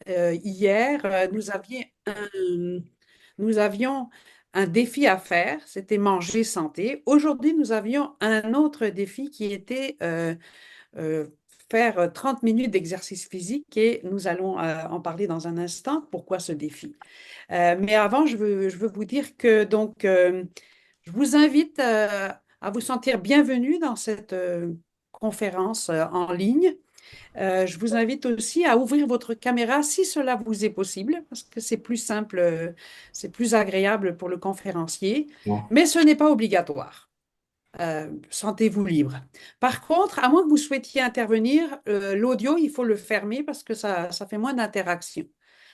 hier, nous avions un défi à faire, c'était manger santé. Aujourd'hui, nous avions un autre défi qui était euh, faire 30 minutes d'exercice physique et nous allons en parler dans un instant. Pourquoi ce défi? Mais avant, je veux vous dire que je vous invite à vous sentir bienvenue dans cette conférence en ligne. Je vous invite aussi à ouvrir votre caméra si cela vous est possible, parce que c'est plus simple, c'est plus agréable pour le conférencier, Ouais. mais ce n'est pas obligatoire. Sentez-vous libre. Par contre, à moins que vous souhaitiez intervenir, l'audio, il faut le fermer parce que ça fait moins d'interaction,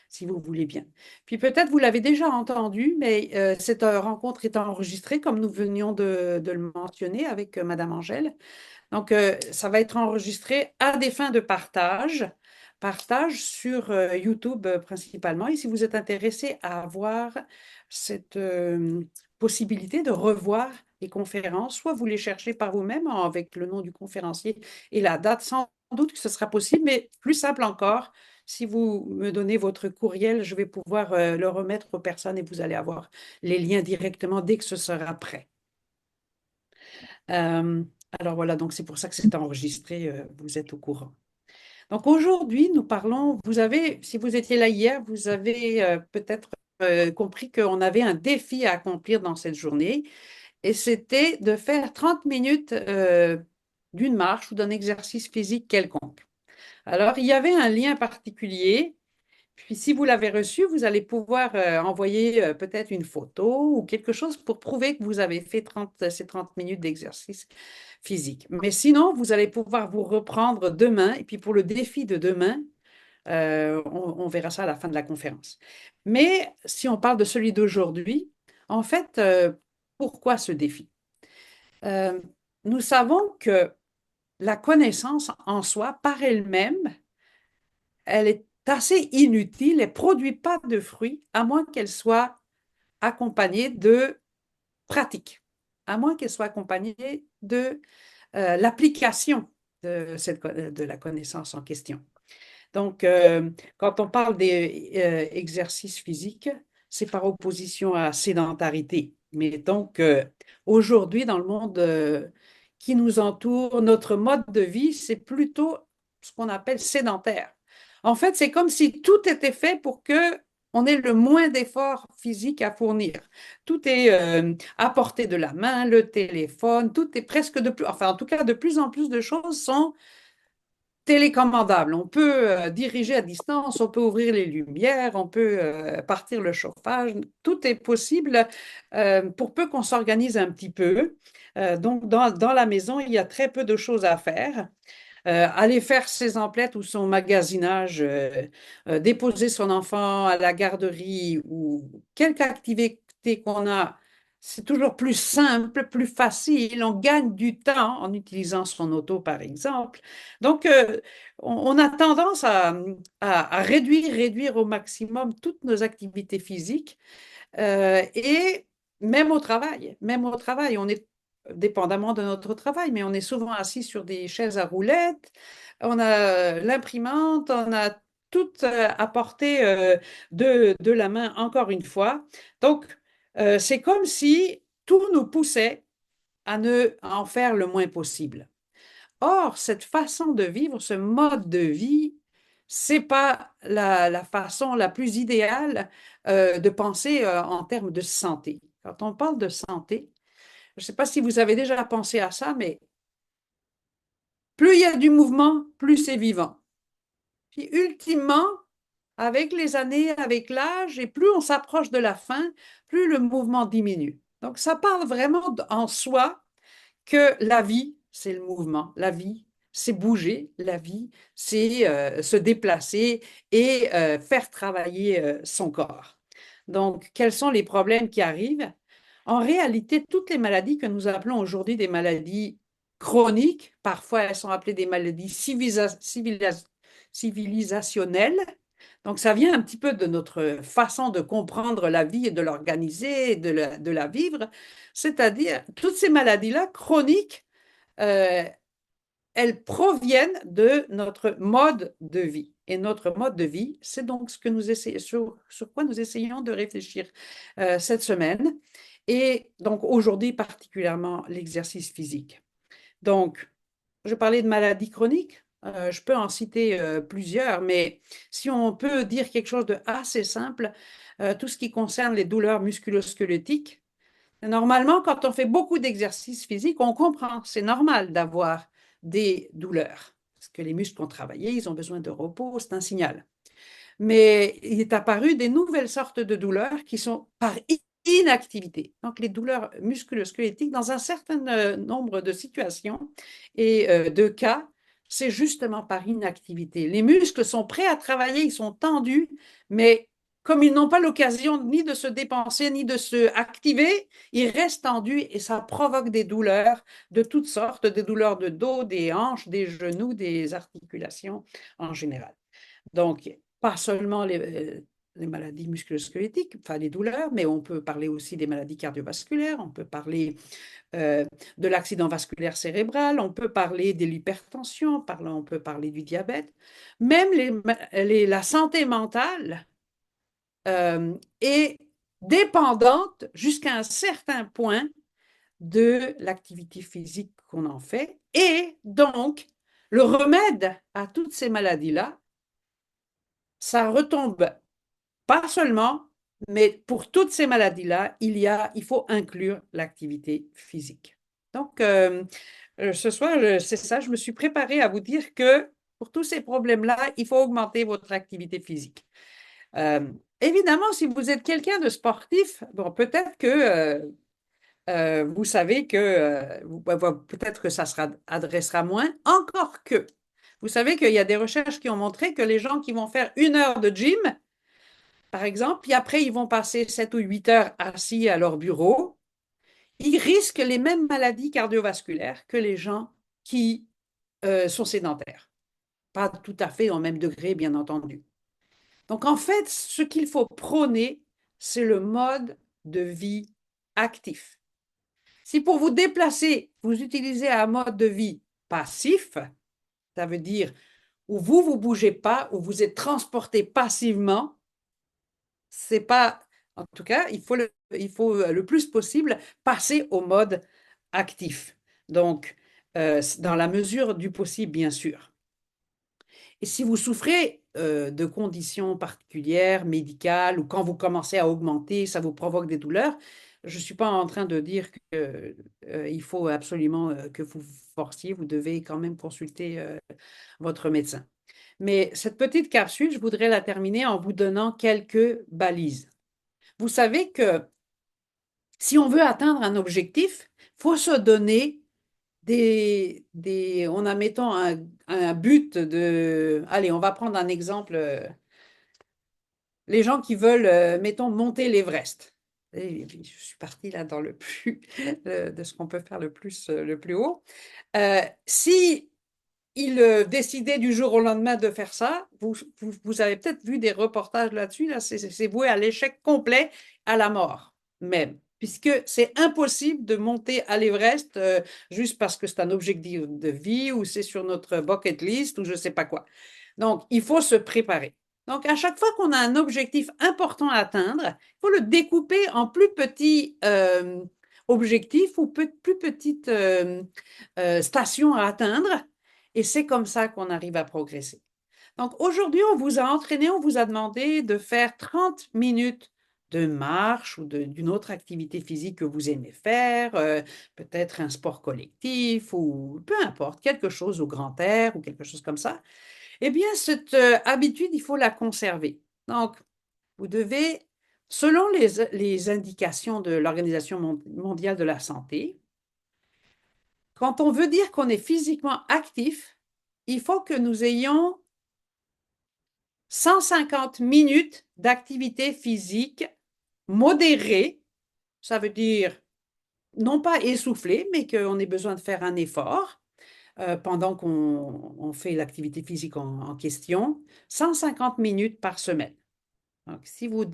si vous voulez bien. Puis peut-être vous l'avez déjà entendu, mais cette rencontre est enregistrée, comme nous venions de le mentionner avec Madame Angèle. Donc, ça va être enregistré à des fins de partage sur YouTube principalement. Et si vous êtes intéressé à avoir cette possibilité de revoir les conférences, soit vous les cherchez par vous-même avec le nom du conférencier et la date, sans doute que ce sera possible, mais plus simple encore, si vous me donnez votre courriel, je vais pouvoir le remettre aux personnes et vous allez avoir les liens directement dès que ce sera prêt. Euh, alors voilà, donc c'est pour ça que c'est enregistré, vous êtes au courant. Donc aujourd'hui, nous parlons, vous avez, si vous étiez là hier, vous avez peut-être compris qu'on avait un défi à accomplir dans cette journée et c'était de faire 30 minutes d'une marche ou d'un exercice physique quelconque. Alors, il y avait un lien particulier. Puis, si vous l'avez reçu, vous allez pouvoir envoyer peut-être une photo ou quelque chose pour prouver que vous avez fait ces 30 minutes d'exercice physique. Mais sinon, vous allez pouvoir vous reprendre demain. Et puis, pour le défi de demain, on verra ça à la fin de la conférence. Mais si on parle de celui d'aujourd'hui, en fait, pourquoi ce défi? Euh, Nous savons que la connaissance en soi, par elle-même, elle est assez inutile et produit pas de fruits à moins qu'elle soit accompagnée de pratique, à moins qu'elle soit accompagnée de l'application de la connaissance en question. Donc, quand on parle des exercices physiques, c'est par opposition à sédentarité. Mais donc, aujourd'hui, dans le monde qui nous entoure, notre mode de vie, c'est plutôt ce qu'on appelle sédentaire. En fait, c'est comme si tout était fait pour que on ait le moins d'efforts physiques à fournir. Tout est à portée de la main, le téléphone, tout est presque de plus, enfin, en tout cas, de plus en plus de choses sont télécommandable. On peut diriger à distance, on peut ouvrir les lumières, on peut partir le chauffage. Tout est possible pour peu qu'on s'organise un petit peu. Donc, dans la maison, il y a très peu de choses à faire. Aller faire ses emplettes ou son magasinage, déposer son enfant à la garderie ou quelque activité qu'on a, c'est toujours plus simple, plus facile. On gagne du temps en utilisant son auto, par exemple. Donc, on a tendance à réduire au maximum toutes nos activités physiques et même au travail, on est dépendamment de notre travail, mais on est souvent assis sur des chaises à roulettes, on a l'imprimante, on a tout à portée de la main, encore une fois. Donc, c'est comme si tout nous poussait à ne à en faire le moins possible. Or, cette façon de vivre, ce mode de vie, c'est pas la façon la plus idéale de penser en termes de santé. Quand on parle de santé, je ne sais pas si vous avez déjà pensé à ça, mais plus il y a du mouvement, plus c'est vivant. Puis ultimement, avec les années, avec l'âge, et plus on s'approche de la fin, plus le mouvement diminue. Donc ça parle vraiment en soi que la vie, c'est le mouvement. La vie, c'est bouger. La vie, c'est se déplacer et faire travailler son corps. Donc, quels sont les problèmes qui arrivent? En réalité, toutes les maladies que nous appelons aujourd'hui des maladies chroniques, parfois elles sont appelées des maladies civilisationnelles. Donc, ça vient un petit peu de notre façon de comprendre la vie et de l'organiser et de la vivre. C'est-à-dire, toutes ces maladies-là, chroniques, euh, elles proviennent de notre mode de vie. et notre mode de vie. C'est donc ce que nous essayons, sur quoi nous essayons de réfléchir cette semaine. Et donc aujourd'hui, particulièrement l'exercice physique. Donc, je parlais de maladies chroniques. Je peux en citer plusieurs, mais si on peut dire quelque chose de assez simple, tout ce qui concerne les douleurs musculo-squelettiques, normalement, quand on fait beaucoup d'exercices physiques, on comprend, c'est normal d'avoir des douleurs. Parce que les muscles ont travaillé, ils ont besoin de repos, c'est un signal. Mais il est apparu des nouvelles sortes de douleurs qui sont par inactivité. Donc, les douleurs musculo-squelettiques, dans un certain nombre de situations et de cas, c'est justement par inactivité. Les muscles sont prêts à travailler, ils sont tendus, mais comme ils n'ont pas l'occasion ni de se dépenser, ni de se activer, ils restent tendus et ça provoque des douleurs de toutes sortes, des douleurs de dos, des hanches, des genoux, des articulations en général. Donc, pas seulement les maladies musculo-squelettiques, enfin les douleurs, mais on peut parler aussi des maladies cardiovasculaires, on peut parler euh, de l'accident vasculaire cérébral, on peut parler de l'hypertension, on peut parler du diabète, même la santé mentale est dépendante jusqu'à un certain point de l'activité physique qu'on en fait. Et donc, le remède à toutes ces maladies-là, ça retombe pas seulement, mais pour toutes ces maladies-là, il faut inclure l'activité physique. Donc, ce soir, c'est ça, je me suis préparée à vous dire que pour tous ces problèmes-là, il faut augmenter votre activité physique. Euh, Évidemment, si vous êtes quelqu'un de sportif, bon, peut-être que vous savez que peut-être que ça se adressera moins, encore que. Vous savez qu'il y a des recherches qui ont montré que les gens qui vont faire 1 heure de gym, par exemple, puis après, ils vont passer 7 ou 8 heures assis à leur bureau. Ils risquent les mêmes maladies cardiovasculaires que les gens qui sont sédentaires. Pas tout à fait au même degré, bien entendu. Donc, en fait, ce qu'il faut prôner, c'est le mode de vie actif. Si pour vous déplacer, vous utilisez un mode de vie passif, ça veut dire où vous ne bougez pas, où vous êtes transporté passivement, c'est pas, en tout cas, il faut le plus possible passer au mode actif. Donc, dans la mesure du possible, bien sûr. Et si vous souffrez de conditions particulières, médicales, ou quand vous commencez à augmenter, ça vous provoque des douleurs, je ne suis pas en train de dire qu'il faut absolument que vous vous forciez, vous devez quand même consulter votre médecin. Mais cette petite capsule, je voudrais la terminer en vous donnant quelques balises. Vous savez que si on veut atteindre un objectif, il faut se donner on a, mettons, un but de... Allez, on va prendre un exemple. Les gens qui veulent, mettons, monter l'Everest. Et je suis partie là dans le plus, de ce qu'on peut faire le plus haut. Si il décidait du jour au lendemain de faire ça, vous avez peut-être vu des reportages là-dessus, là, c'est voué à l'échec complet, à la mort même, puisque c'est impossible de monter à l'Everest juste parce que c'est un objectif de vie ou c'est sur notre bucket list ou je ne sais pas quoi. Donc, il faut se préparer. Donc, à chaque fois qu'on a un objectif important à atteindre, il faut le découper en plus petits objectifs ou plus petites stations à atteindre. Et c'est comme ça qu'on arrive à progresser. Donc, aujourd'hui, on vous a entraîné, on vous a demandé de faire 30 minutes de marche ou d'une autre activité physique que vous aimez faire, peut-être un sport collectif ou peu importe, quelque chose au grand air ou quelque chose comme ça. Eh bien, cette habitude, il faut la conserver. Donc, vous devez, selon les indications de l'Organisation mondiale de la santé, quand on veut dire qu'on est physiquement actif, il faut que nous ayons 150 minutes d'activité physique modérée. Ça veut dire non pas essoufflé, mais qu'on ait besoin de faire un effort pendant qu'on fait l'activité physique en question, 150 minutes par semaine. Donc, si vous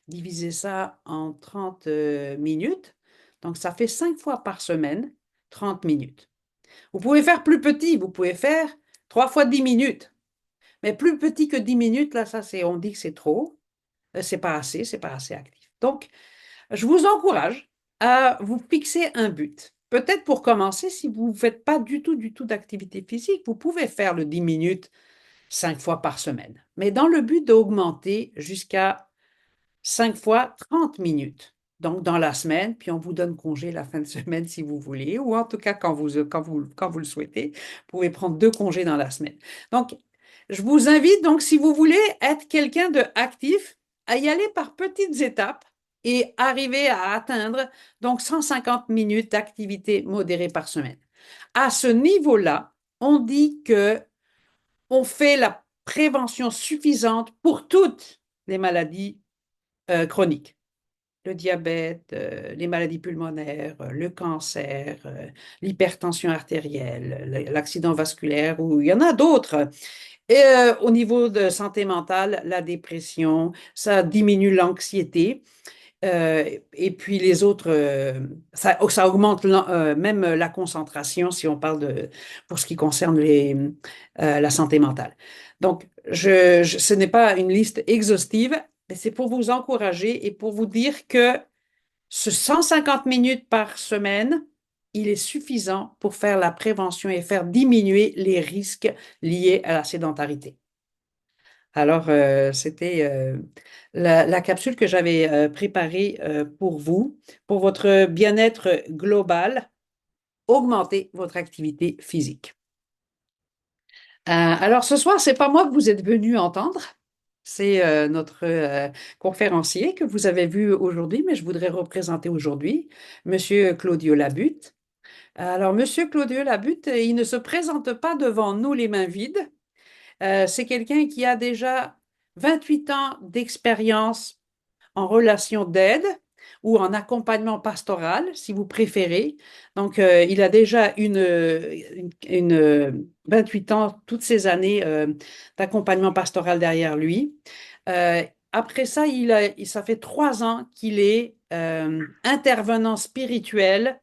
divisez ça en 30 minutes, donc ça fait 5 fois par semaine, 30 minutes. Vous pouvez faire plus petit, vous pouvez faire 3 fois 10 minutes. Mais plus petit que 10 minutes, là, on dit que c'est trop. C'est pas assez actif. Donc, je vous encourage à vous fixer un but. Peut-être pour commencer, si vous ne faites pas du tout d'activité physique, vous pouvez faire le 10 minutes 5 fois par semaine. Mais dans le but d'augmenter jusqu'à 5 fois 30 minutes. Donc, dans la semaine, puis on vous donne congé la fin de semaine si vous voulez, ou en tout cas quand vous le souhaitez, vous pouvez prendre 2 congés dans la semaine. Donc, je vous invite, donc, si vous voulez être quelqu'un de actif, à y aller par petites étapes et arriver à atteindre donc 150 minutes d'activité modérée par semaine. À ce niveau-là, on dit que on fait la prévention suffisante pour toutes les maladies chroniques. Le diabète, les maladies pulmonaires, le cancer, l'hypertension artérielle, l'accident vasculaire, ou il y en a d'autres. Et au niveau de santé mentale, la dépression, ça diminue l'anxiété. Et puis les autres, ça augmente même la concentration si on parle pour ce qui concerne la santé mentale. Donc, ce n'est pas une liste exhaustive, mais c'est pour vous encourager et pour vous dire que ce 150 minutes par semaine, il est suffisant pour faire la prévention et faire diminuer les risques liés à la sédentarité. Alors, c'était la capsule que j'avais préparée pour vous, pour votre bien-être global, augmenter votre activité physique. Alors, ce soir, c'est pas moi que vous êtes venu entendre, c'est notre conférencier que vous avez vu aujourd'hui, mais je voudrais représenter aujourd'hui, Monsieur Claudio Labutte. Alors, Monsieur Claudio Labutte, il ne se présente pas devant nous les mains vides. C'est quelqu'un qui a déjà 28 ans d'expérience en relation d'aide ou en accompagnement pastoral, si vous préférez. Donc, il a déjà 28 ans, toutes ces années d'accompagnement pastoral derrière lui. Après ça, ça fait 3 ans qu'il est intervenant spirituel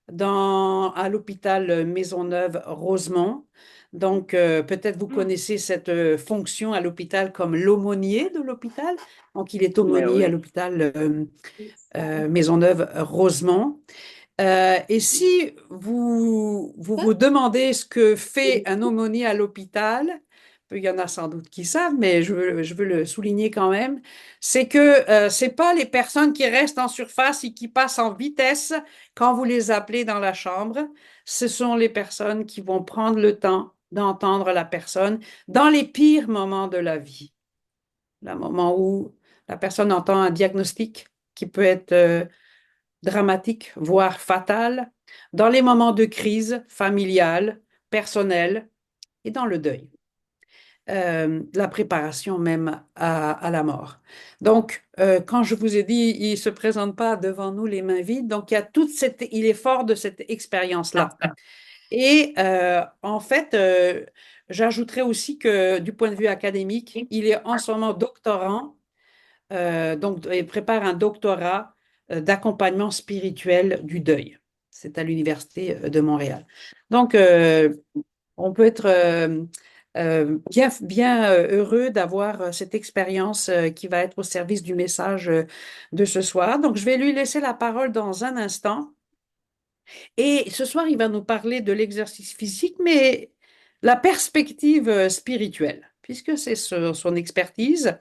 à l'hôpital Maisonneuve-Rosemont. Donc, peut-être vous connaissez cette fonction à l'hôpital comme l'aumônier de l'hôpital. Donc, il est aumônier à l'hôpital Maisonneuve-Rosemont. Et si vous demandez ce que fait un aumônier à l'hôpital, il y en a sans doute qui savent, mais je veux le souligner quand même, c'est que c'est pas les personnes qui restent en surface et qui passent en vitesse quand vous les appelez dans la chambre. Ce sont les personnes qui vont prendre le temps d'entendre la personne dans les pires moments de la vie. Le moment où la personne entend un diagnostic qui peut être dramatique, voire fatal, dans les moments de crise familiale, personnelle et dans le deuil. La préparation même à la mort. Donc, quand je vous ai dit, il ne se présente pas devant nous les mains vides, donc il est fort de cette expérience-là. Et en fait, j'ajouterais aussi que du point de vue académique, il est en ce moment doctorant, donc il prépare un doctorat d'accompagnement spirituel du deuil. C'est à l'Université de Montréal. Donc, on peut être bien heureux d'avoir cette expérience qui va être au service du message de ce soir. Donc, je vais lui laisser la parole dans un instant. Et ce soir, il va nous parler de l'exercice physique, mais la perspective spirituelle, puisque c'est son expertise.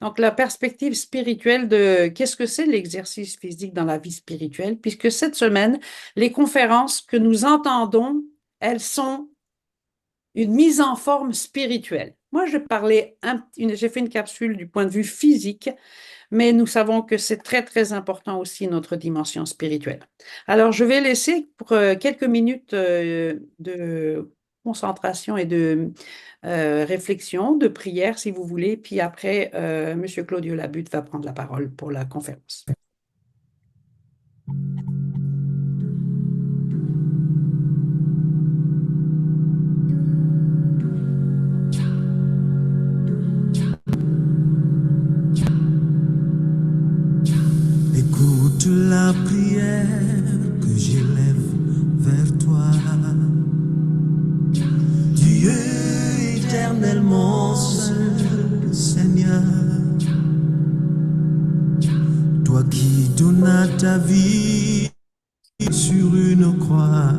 Donc, la perspective spirituelle de qu'est-ce que c'est l'exercice physique dans la vie spirituelle, puisque cette semaine, les conférences que nous entendons, elles sont une mise en forme spirituelle. Moi, j'ai fait une capsule du point de vue physique, mais nous savons que c'est très, très important aussi notre dimension spirituelle. Alors, je vais laisser pour quelques minutes de concentration et de réflexion, de prière, si vous voulez, puis après, M. Claudio Labutte va prendre la parole pour la conférence. Écoute la prière que j'élève vers toi, Dieu éternellement toi qui donnas ta vie sur une croix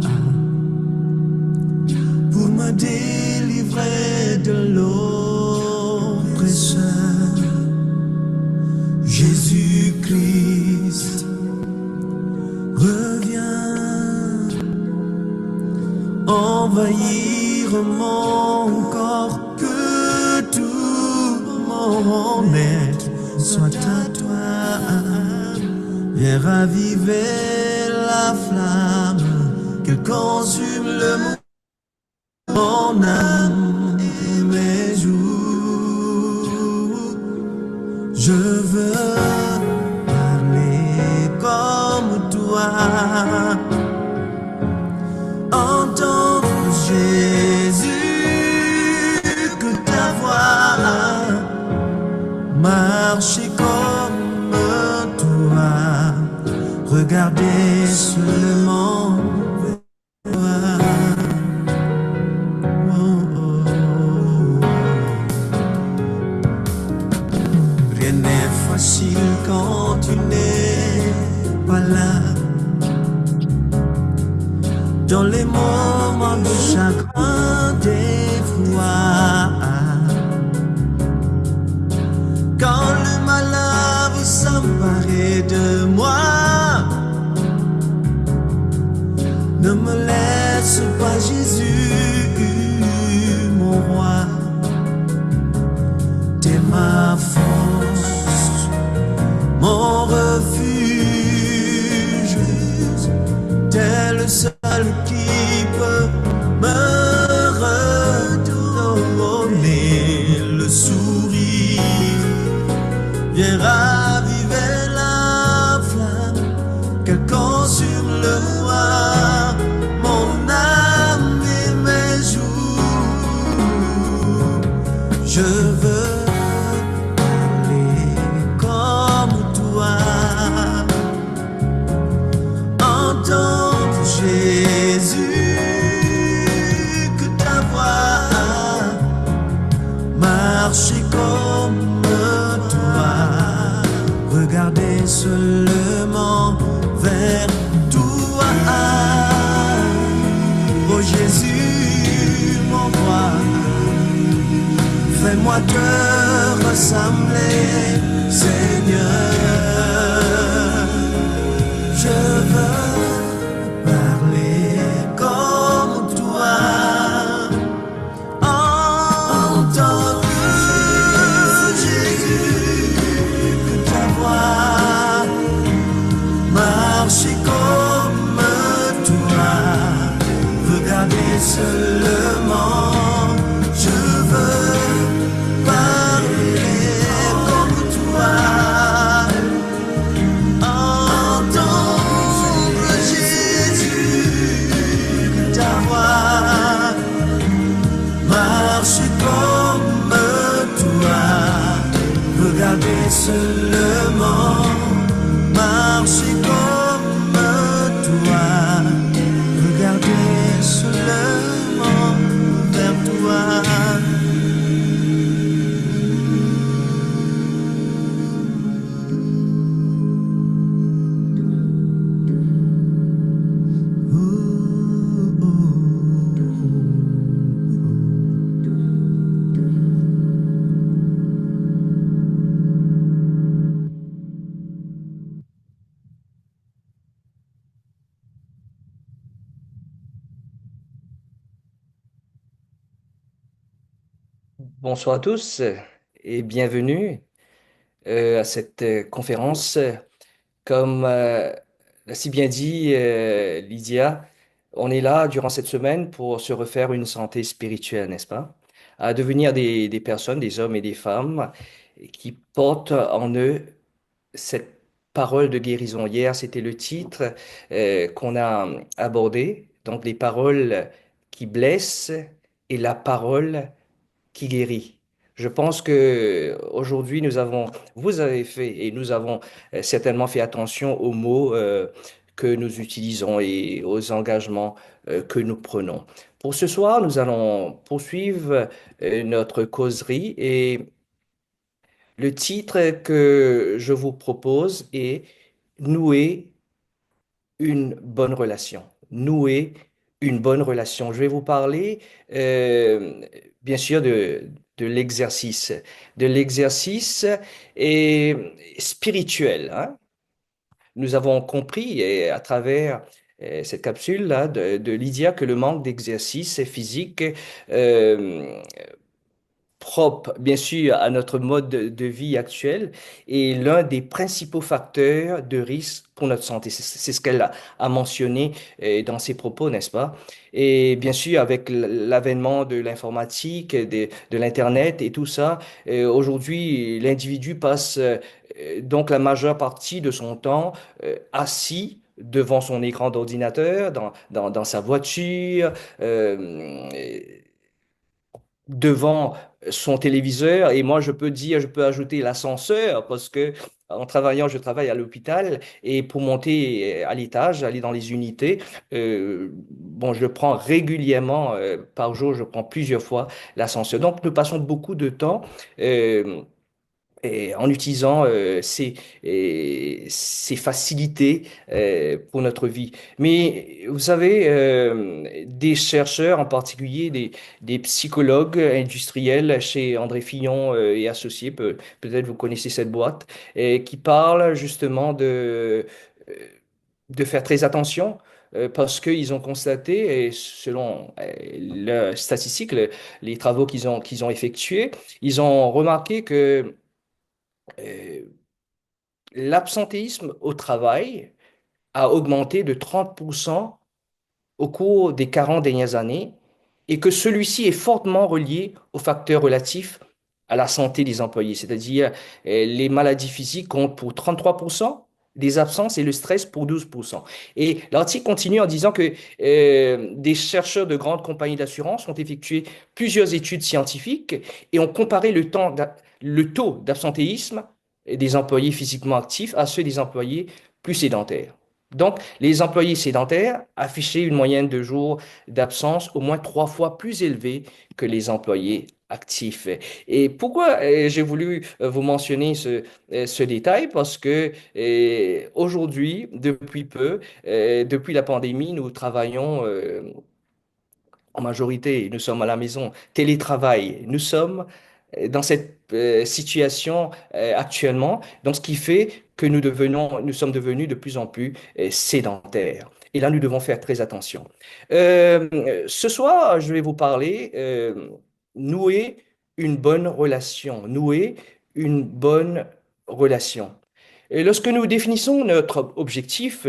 pour me délivrer de l'oppresseur. Jésus-Christ, reviens envahir mon corps, que tout mon être soit à toi. Viens raviver la flamme qu'elle consume mon âme et mes jours. Je veux parler comme toi, entendre Jésus, que ta voix, marcher comme toi, regarder seulement toi. Oh, oh, oh. Rien n'est facile quand tu n'es pas là. Dans les moments de chagrin, des fois, quand le malheur veut s'emparer de moi, ne me laisse pas, Jésus, mon roi. T'es ma force, mon refuge. T'es le seul qui peut me redonner le sourire. Viens raviver la flamme qu'elle consume le noir, mon âme et mes jours. Je veux parler comme toi, entendre Jésus, que ta voix, marcher comme toi, regarder seulement vers toi. Oh Jésus, mon roi, fais-moi te ressembler, Seigneur. Je veux parler comme toi, entendre Jésus, que ta voix, marcher comme toi, regarder seulement. Je veux parler comme toi, entendre Jésus, que ta voix, marcher comme toi, regarder seulement, marcher comme toi, regarder seulement vers toi. Bonsoir à tous et bienvenue à cette conférence. Comme l'a si bien dit Lydia, on est là durant cette semaine pour se refaire une santé spirituelle, n'est-ce pas? À devenir des personnes, des hommes et des femmes qui portent en eux cette parole de guérison. Hier, c'était le titre qu'on a abordé, donc les paroles qui blessent et la parole qui guérit. Je pense que aujourd'hui vous avez fait et nous avons certainement fait attention aux mots que nous utilisons et aux engagements que nous prenons. Pour ce soir, nous allons poursuivre notre causerie et Le titre que je vous propose est Nouer une bonne relation. Nouer une bonne relation. Je vais vous parler, bien sûr, de l'exercice et spirituel, hein. Nous avons compris à travers cette capsule-là de Lydia que le manque d'exercice physique euh, propre, bien sûr, à notre mode de vie actuel est l'un des principaux facteurs de risque pour notre santé. C'est ce qu'elle a mentionné dans ses propos, n'est-ce pas? Et bien sûr, avec l'avènement de l'informatique, de l'Internet et tout ça, aujourd'hui, l'individu passe donc la majeure partie de son temps assis devant son écran d'ordinateur, dans sa voiture, euh, devant son téléviseur. Et moi, je peux dire, je peux ajouter l'ascenseur parce que en travaillant, je travaille à l'hôpital et pour monter à l'étage, aller dans les unités, bon, je prends régulièrement, par jour, je prends plusieurs fois l'ascenseur. Donc, nous passons beaucoup de temps euh, et en utilisant ces facilités pour notre vie. Mais vous savez, des chercheurs, en particulier des psychologues industriels chez André Fillon et Associés, peut-être vous connaissez cette boîte, qui parlent justement euh, de faire très attention. Parce qu'ils ont constaté, et selon leurs statistiques, les travaux qu'ils ont effectués, ils ont remarqué que euh, l'absentéisme au travail a augmenté de 30% au cours des 40 dernières années et que celui-ci est fortement relié aux facteurs relatifs à la santé des employés, c'est-à-dire les maladies physiques comptent pour 33% des absences et le stress pour 12%. Et l'article continue en disant que des chercheurs de grandes compagnies d'assurance ont effectué plusieurs études scientifiques et ont comparé le taux d'absentéisme des employés physiquement actifs à ceux des employés plus sédentaires. Donc, les employés sédentaires affichaient une moyenne de jours d'absence au moins 3 fois plus élevée que les employés actifs. Et pourquoi j'ai voulu vous mentionner ce détail? Parce que aujourd'hui, depuis peu, depuis la pandémie, nous travaillons en majorité, nous sommes à la maison, télétravail. Nous sommes dans cette situation actuellement, donc ce qui fait que nous sommes devenus de plus en plus sédentaires. Et là, nous devons faire très attention. Ce soir, je vais vous parler nouer une bonne relation, nouer une bonne relation. Et lorsque nous définissons notre objectif,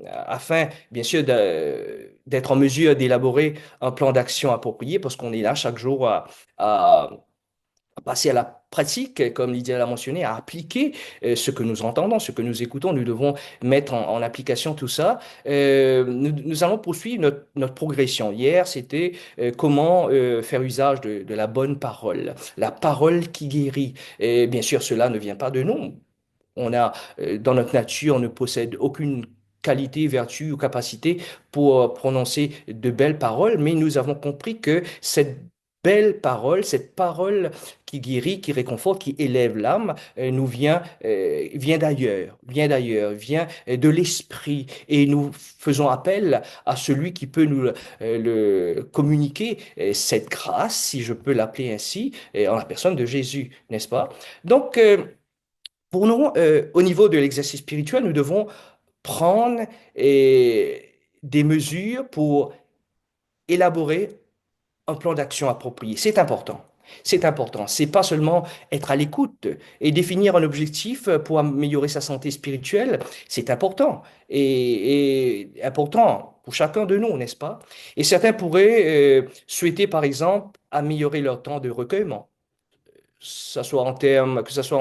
afin bien sûr d'être en mesure d'élaborer un plan d'action approprié, parce qu'on est là chaque jour à passer à la pratique, comme Lydia l'a mentionné, à appliquer ce que nous entendons, ce que nous écoutons, nous devons mettre en application tout ça. Nous allons poursuivre notre progression. Hier, c'était comment faire usage de la bonne parole, la parole qui guérit. Et bien sûr, cela ne vient pas de nous. On a, dans notre nature, on ne possède aucune qualité, vertu ou capacité pour prononcer de belles paroles, mais nous avons compris que cette belle parole, cette parole qui guérit, qui réconforte, qui élève l'âme, vient d'ailleurs, vient de l'esprit, et nous faisons appel à celui qui peut nous le communiquer, cette grâce, si je peux l'appeler ainsi, en la personne de Jésus, n'est-ce pas? Donc, pour nous, au niveau de l'exercice spirituel, nous devons prendre des mesures pour élaborer un plan d'action approprié. C'est important. C'est important. C'est pas seulement être à l'écoute et définir un objectif pour améliorer sa santé spirituelle. C'est important et important pour chacun de nous, n'est-ce pas? Et certains pourraient souhaiter, par exemple, améliorer leur temps de recueillement que ça soit en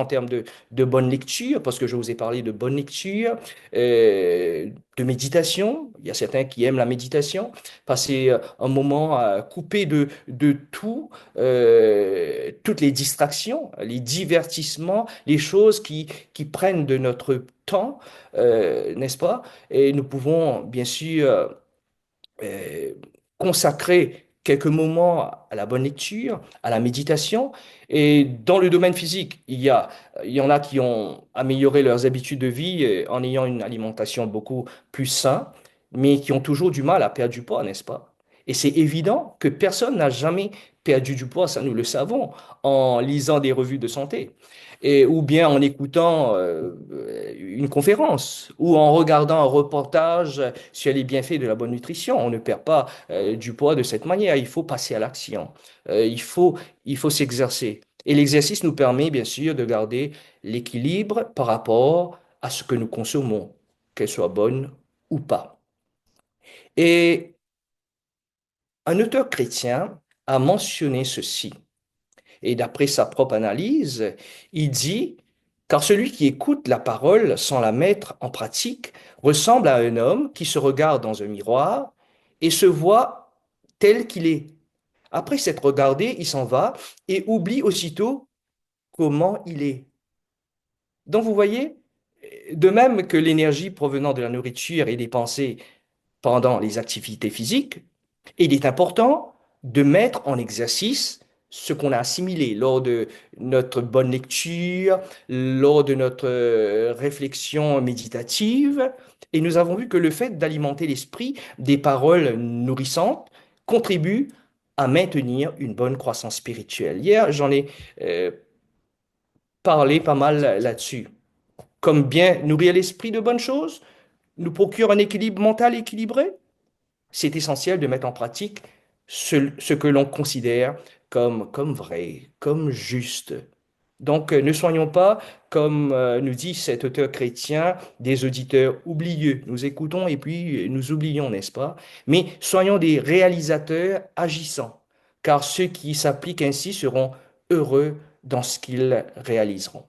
termes de bonne lecture, parce que je vous ai parlé de bonne lecture, de méditation. Il y a certains qui aiment la méditation, passer un moment à couper de tout, toutes les distractions, les divertissements, les choses qui prennent de notre temps, n'est-ce pas? Et nous pouvons, bien sûr, euh, consacrer quelques moments à la bonne lecture, à la méditation. Et dans le domaine physique, il y en a qui ont amélioré leurs habitudes de vie en ayant une alimentation beaucoup plus saine, mais qui ont toujours du mal à perdre du poids, n'est-ce pas? Et c'est évident que personne n'a jamais perdu du poids, ça nous le savons, en lisant des revues de santé, ou bien en écoutant une conférence, ou en regardant un reportage sur les bienfaits de la bonne nutrition. On ne perd pas du poids de cette manière, il faut passer à l'action. Il faut s'exercer. Et l'exercice nous permet bien sûr de garder l'équilibre par rapport à ce que nous consommons, qu'elle soit bonne ou pas. Et un auteur chrétien a mentionné ceci. Et d'après sa propre analyse, il dit, car celui qui écoute la parole sans la mettre en pratique ressemble à un homme qui se regarde dans un miroir et se voit tel qu'il est. Après s'être regardé, il s'en va et oublie aussitôt comment il est. Donc vous voyez, de même que l'énergie provenant de la nourriture est dépensée pendant les activités physiques, il est important de mettre en exercice ce qu'on a assimilé lors de notre bonne lecture, lors de notre réflexion méditative. Et nous avons vu que le fait d'alimenter l'esprit des paroles nourrissantes contribue à maintenir une bonne croissance spirituelle. Hier, j'en ai euh, parlé pas mal là-dessus. Comme bien nourrir l'esprit de bonnes choses nous procure un équilibre mental équilibré, c'est essentiel de mettre en pratique ce que l'on considère comme vrai, comme juste. Donc, ne soyons pas, comme nous dit cet auteur chrétien, des auditeurs oublieux. Nous écoutons et puis nous oublions, n'est-ce pas? Mais soyons des réalisateurs agissants, car ceux qui s'appliquent ainsi seront heureux dans ce qu'ils réaliseront.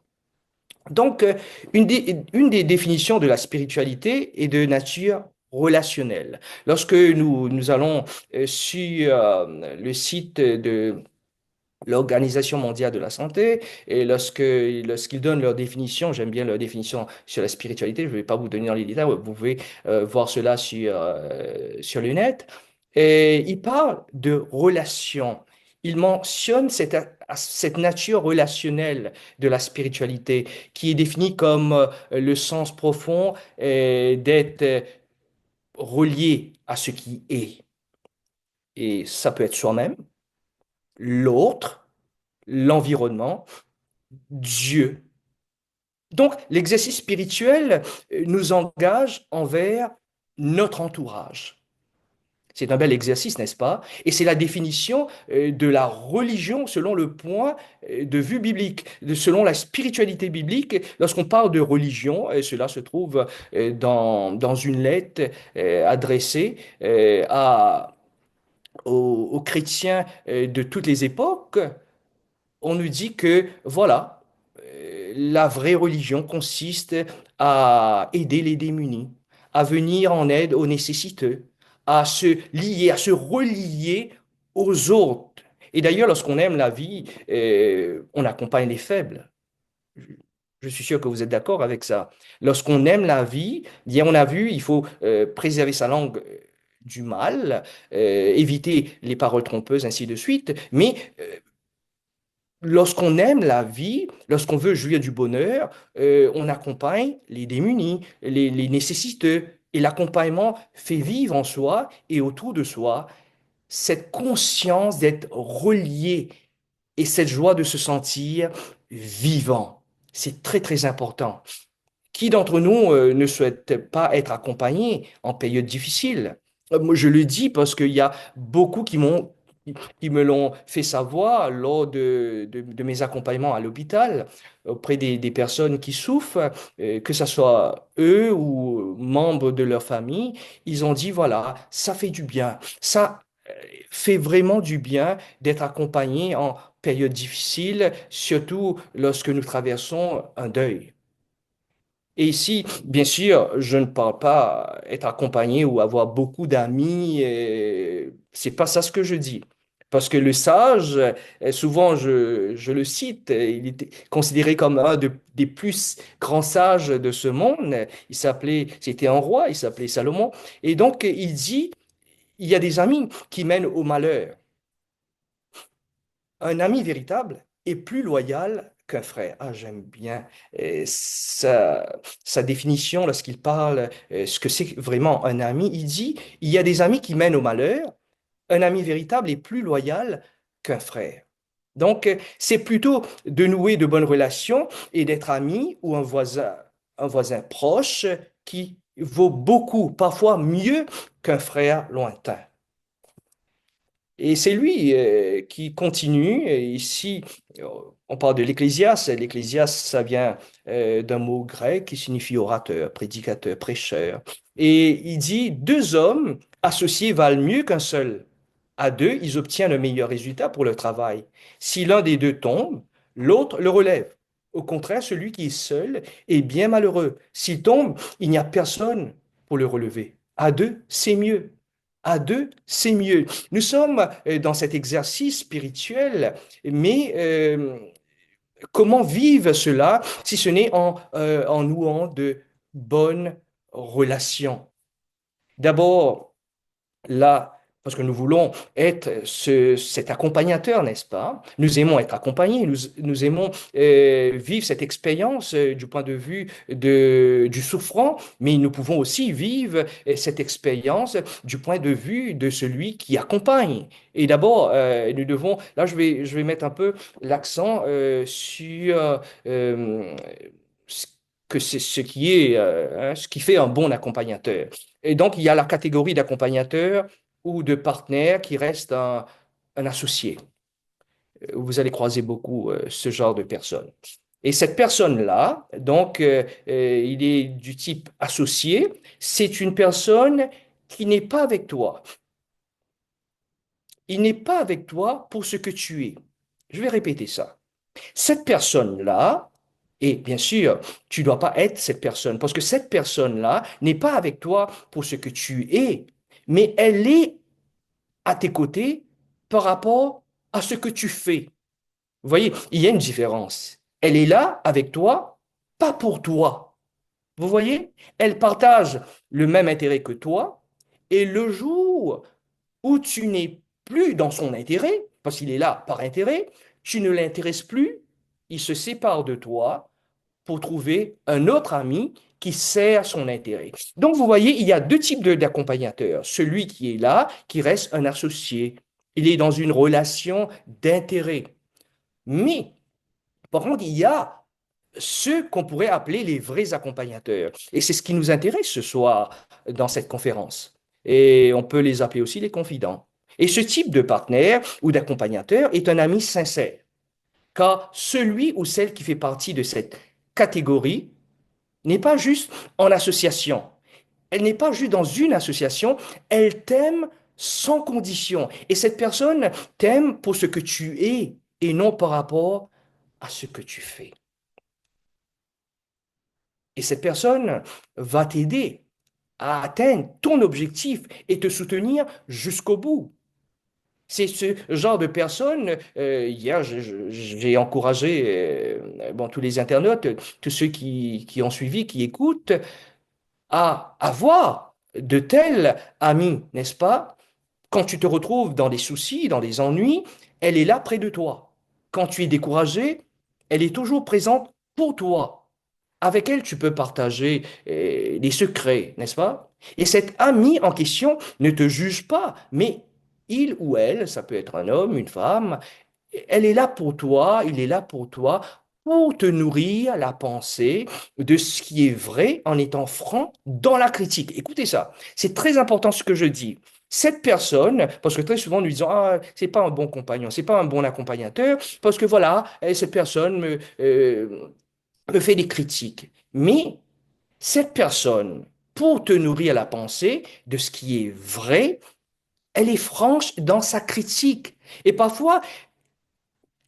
Donc, une des définitions de la spiritualité est de nature relationnelle. Lorsque nous allons sur le site de l'Organisation mondiale de la santé, et lorsqu'ils donnent leur définition, j'aime bien leur définition sur la spiritualité, je ne vais pas vous donner dans les détails, vous pouvez voir cela sur le net, et ils parlent de relation. Ils mentionnent cette nature relationnelle de la spiritualité qui est définie comme le sens profond d'être relié à ce qui est. Et ça peut être soi-même, l'autre, l'environnement, Dieu. Donc, l'exercice spirituel nous engage envers notre entourage. C'est un bel exercice, n'est-ce pas? Et c'est la définition de la religion selon le point de vue biblique, selon la spiritualité biblique. Lorsqu'on parle de religion, cela se trouve dans une lettre adressée aux chrétiens de toutes les époques. On nous dit que, voilà, la vraie religion consiste à aider les démunis, à venir en aide aux nécessiteux, à se lier, à se relier aux autres. Et d'ailleurs, lorsqu'on aime la vie, on accompagne les faibles. Je suis sûr que vous êtes d'accord avec ça. Lorsqu'on aime la vie, bien on a vu, il faut préserver sa langue du mal, éviter les paroles trompeuses, ainsi de suite. Mais lorsqu'on aime la vie, lorsqu'on veut jouir du bonheur, on accompagne les démunis, les nécessiteux. Et l'accompagnement fait vivre en soi et autour de soi cette conscience d'être relié et cette joie de se sentir vivant. C'est très, très important. Qui d'entre nous ne souhaite pas être accompagné en période difficile? Moi, je le dis parce qu'il y a beaucoup qui me l'ont fait savoir lors de mes accompagnements à l'hôpital auprès des personnes qui souffrent, que ce soit eux ou membres de leur famille. Ils ont dit, voilà, ça fait du bien. Ça fait vraiment du bien d'être accompagné en période difficile, surtout lorsque nous traversons un deuil. Et ici, bien sûr, je ne parle pas être accompagné ou avoir beaucoup d'amis. C'est pas ça ce que je dis. Parce que le sage, souvent je le cite, il était considéré comme des plus grands sages de ce monde. C'était un roi, il s'appelait Salomon. Et donc, il dit, il y a des amis qui mènent au malheur. Un ami véritable est plus loyal qu'un frère. Ah, j'aime bien sa définition lorsqu'il parle ce que c'est vraiment un ami. Il dit, il y a des amis qui mènent au malheur. Un ami véritable est plus loyal qu'un frère. Donc, c'est plutôt de nouer de bonnes relations et d'être ami ou un voisin proche qui vaut beaucoup, parfois mieux qu'un frère lointain. Et c'est lui qui continue. Et ici, euh, on parle de l'Ecclésiaste. L'Ecclésiaste, ça vient d'un mot grec qui signifie orateur, prédicateur, prêcheur. Et il dit, deux hommes associés valent mieux qu'un seul. À deux, ils obtiennent un meilleur résultat pour leur travail. Si l'un des deux tombe, l'autre le relève. Au contraire, celui qui est seul est bien malheureux. S'il tombe, il n'y a personne pour le relever. À deux, c'est mieux. À deux, c'est mieux. Nous sommes dans cet exercice spirituel, mais comment vivre cela si ce n'est en nouant de bonnes relations? D'abord, là, parce que nous voulons être cet accompagnateur, n'est-ce pas? Nous aimons être accompagnés, nous aimons vivre cette expérience du point de vue du souffrant, mais nous pouvons aussi vivre cette expérience du point de vue de celui qui accompagne. Et d'abord, nous devons, là je vais mettre un peu l'accent sur ce que c'est ce qui est, ce qui fait un bon accompagnateur. Et donc, il y a la catégorie d'accompagnateur ou de partenaire qui reste un associé. Vous allez croiser beaucoup ce genre de personnes. Et cette personne-là, donc, il est du type associé, c'est une personne qui n'est pas avec toi. Il n'est pas avec toi pour ce que tu es. Je vais répéter ça. Cette personne-là, et bien sûr, tu ne dois pas être cette personne, parce que cette personne-là n'est pas avec toi pour ce que tu es, mais elle est à tes côtés par rapport à ce que tu fais. Vous voyez, il y a une différence. Elle est là avec toi, pas pour toi. Vous voyez, elle partage le même intérêt que toi, et le jour où tu n'es plus dans son intérêt, parce qu'il est là par intérêt, tu ne l'intéresses plus, il se sépare de toi pour trouver un autre ami qui sert son intérêt. Donc, vous voyez, il y a deux types d'accompagnateurs. Celui qui est là, qui reste un associé. Il est dans une relation d'intérêt. Mais, par contre, il y a ceux qu'on pourrait appeler les vrais accompagnateurs. Et c'est ce qui nous intéresse ce soir dans cette conférence. Et on peut les appeler aussi les confidents. Et ce type de partenaire ou d'accompagnateur est un ami sincère. Car celui ou celle qui fait partie de cette catégorie n'est pas juste en association. Elle n'est pas juste dans une association, elle t'aime sans condition. Et cette personne t'aime pour ce que tu es et non par rapport à ce que tu fais. Et cette personne va t'aider à atteindre ton objectif et te soutenir jusqu'au bout. C'est ce genre de personne, hier j'ai encouragé bon, tous les internautes, tous ceux qui ont suivi, qui écoutent, à avoir de tels amis, n'est-ce pas? Quand tu te retrouves dans des soucis, dans des ennuis, elle est là près de toi. Quand tu es découragé, elle est toujours présente pour toi. Avec elle, tu peux partager des secrets, n'est-ce pas? Et cet ami en question ne te juge pas, mais il ou elle, ça peut être un homme, une femme, elle est là pour toi, il est là pour te nourrir la pensée de ce qui est vrai en étant franc dans la critique. Écoutez ça, c'est très important ce que je dis. Cette personne, parce que très souvent nous disons, ah, c'est pas un bon compagnon, c'est pas un bon accompagnateur, parce que voilà, cette personne me fait des critiques. Mais cette personne, pour te nourrir la pensée de ce qui est vrai, elle est franche dans sa critique. Et parfois,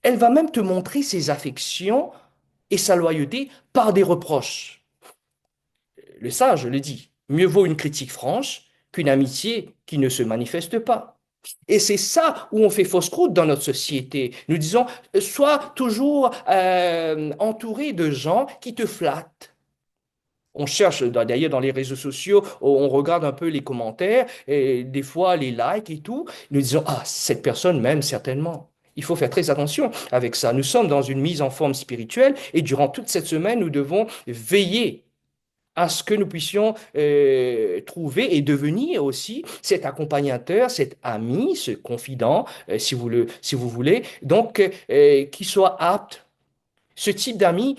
elle va même te montrer ses affections et sa loyauté par des reproches. Le sage le dit, mieux vaut une critique franche qu'une amitié qui ne se manifeste pas. Et c'est ça où on fait fausse route dans notre société. Nous disons, sois toujours entouré de gens qui te flattent. On cherche, d'ailleurs dans les réseaux sociaux, on regarde un peu les commentaires, et des fois les likes et tout. Nous disons, ah, cette personne m'aime certainement. Il faut faire très attention avec ça. Nous sommes dans une mise en forme spirituelle et durant toute cette semaine, nous devons veiller à ce que nous puissions trouver et devenir aussi cet accompagnateur, cet ami, ce confident, si vous voulez, donc qui soit apte. Ce type d'ami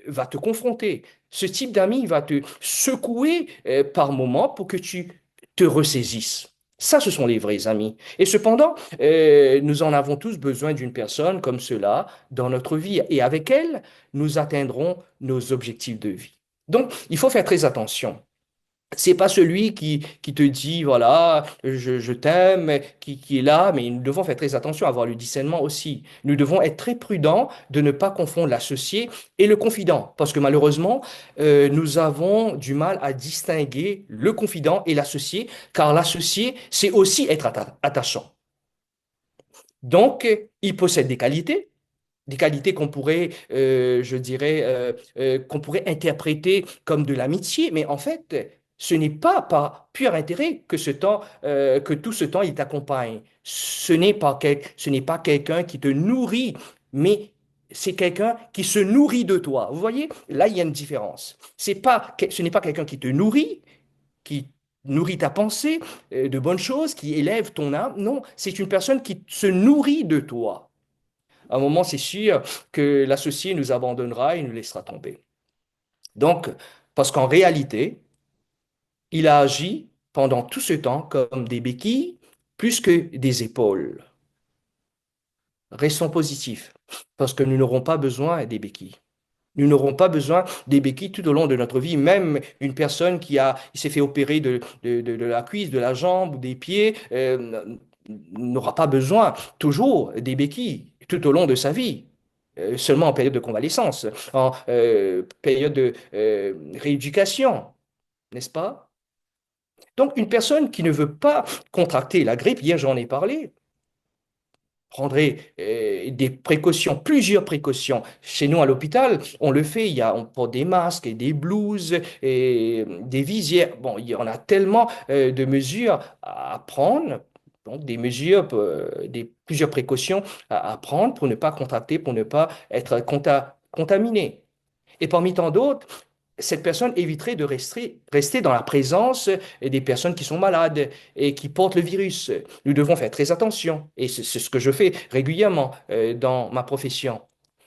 va te confronter. Ce type d'ami va te secouer par moments pour que tu te ressaisisses. Ça, ce sont les vrais amis. Et cependant, nous en avons tous besoin d'une personne comme cela dans notre vie. Et avec elle, nous atteindrons nos objectifs de vie. Donc, il faut faire très attention. C'est pas celui qui te dit, voilà, je t'aime, qui est là, mais nous devons faire très attention à avoir le discernement aussi. Nous devons être très prudents de ne pas confondre l'associé et le confident, parce que malheureusement, nous avons du mal à distinguer le confident et l'associé, car l'associé, c'est aussi être attachant. Donc, il possède des qualités qu'on pourrait, je dirais, qu'on pourrait interpréter comme de l'amitié, mais en fait, ce n'est pas par pur intérêt que que tout ce temps il t'accompagne. Ce n'est pas quelqu'un qui te nourrit, mais c'est quelqu'un qui se nourrit de toi. Vous voyez, là, il y a une différence. Ce n'est pas quelqu'un qui te nourrit, qui nourrit ta pensée de bonnes choses, qui élève ton âme. Non, c'est une personne qui se nourrit de toi. À un moment, c'est sûr que l'associé nous abandonnera et nous laissera tomber. Donc, parce qu'en réalité, il a agi pendant tout ce temps comme des béquilles plus que des épaules. Restons positifs, parce que nous n'aurons pas besoin des béquilles. Nous n'aurons pas besoin des béquilles tout au long de notre vie. Même une personne qui s'est fait opérer de la cuisse, de la jambe ou des pieds, n'aura pas besoin toujours des béquilles tout au long de sa vie. Seulement en période de convalescence, en période de rééducation, n'est-ce pas? Donc, une personne qui ne veut pas contracter la grippe, hier j'en ai parlé, prendrait des précautions, plusieurs précautions. Chez nous à l'hôpital, on le fait, on porte des masques et des blouses et des visières. Bon, il y en a tellement de mesures à prendre, donc des mesures, plusieurs précautions à prendre pour ne pas contracter, pour ne pas être contaminé. Et parmi tant d'autres, cette personne éviterait de rester dans la présence des personnes qui sont malades et qui portent le virus. Nous devons faire très attention, et c'est ce que je fais régulièrement dans ma profession.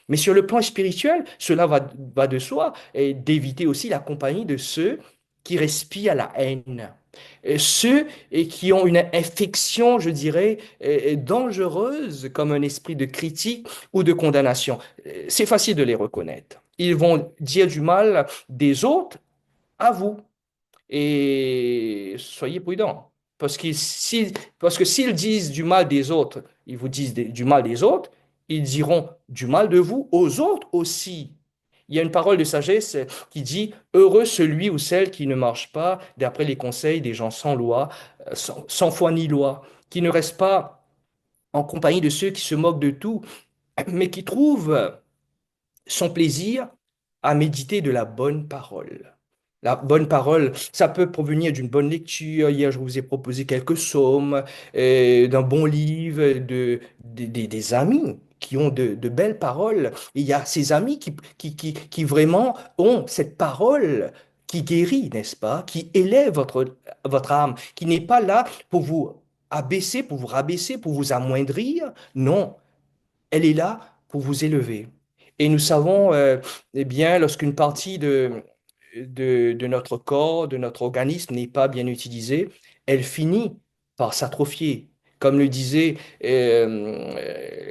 Mais sur le plan spirituel, cela va de soi, et d'éviter aussi la compagnie de ceux qui respirent la haine. Ceux qui ont une infection, je dirais, dangereuse comme un esprit de critique ou de condamnation. C'est facile de les reconnaître. Ils vont dire du mal des autres à vous. Et soyez prudents. Parce que s'ils disent du mal des autres, ils vous disent du mal des autres, ils diront du mal de vous aux autres aussi. Il y a une parole de sagesse qui dit, heureux celui ou celle qui ne marche pas d'après les conseils des gens sans loi, sans foi ni loi, qui ne reste pas en compagnie de ceux qui se moquent de tout, mais qui trouvent son plaisir à méditer de la bonne parole. La bonne parole, ça peut provenir d'une bonne lecture. Hier, je vous ai proposé quelques psaumes, d'un bon livre, des amis qui ont de belles paroles. Et il y a ces amis qui vraiment ont cette parole qui guérit, n'est-ce pas? Qui élève votre âme, qui n'est pas là pour vous abaisser, pour vous rabaisser, pour vous amoindrir. Non, elle est là pour vous élever. Et nous savons, eh bien, lorsqu'une partie de notre corps, de notre organisme n'est pas bien utilisée, elle finit par s'atrophier. Comme le disait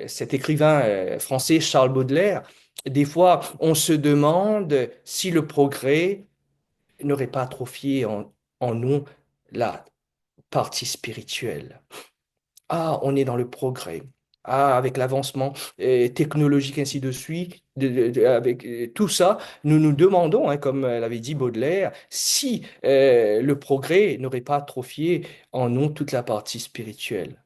cet écrivain français Charles Baudelaire, des fois, on se demande si le progrès n'aurait pas atrophié en nous la partie spirituelle. Ah, on est dans le progrès. Ah, avec l'avancement technologique, ainsi de suite, avec tout ça, nous nous demandons, hein, comme l'avait dit Baudelaire, si le progrès n'aurait pas atrophié en nous toute la partie spirituelle.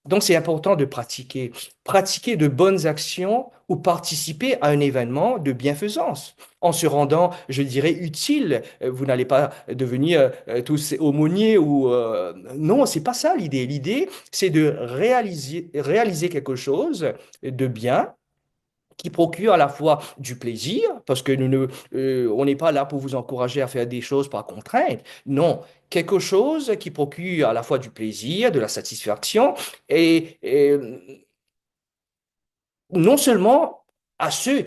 Donc, c'est important de pratiquer. Pratiquer de bonnes actions ou participer à un événement de bienfaisance. En se rendant, je dirais, utile. Vous n'allez pas devenir tous aumôniers ou... non, c'est pas ça l'idée. L'idée, c'est de réaliser quelque chose de bien qui procure à la fois du plaisir, parce que on n'est pas là pour vous encourager à faire des choses par contrainte. Non, quelque chose qui procure à la fois du plaisir, de la satisfaction, et non seulement à ceux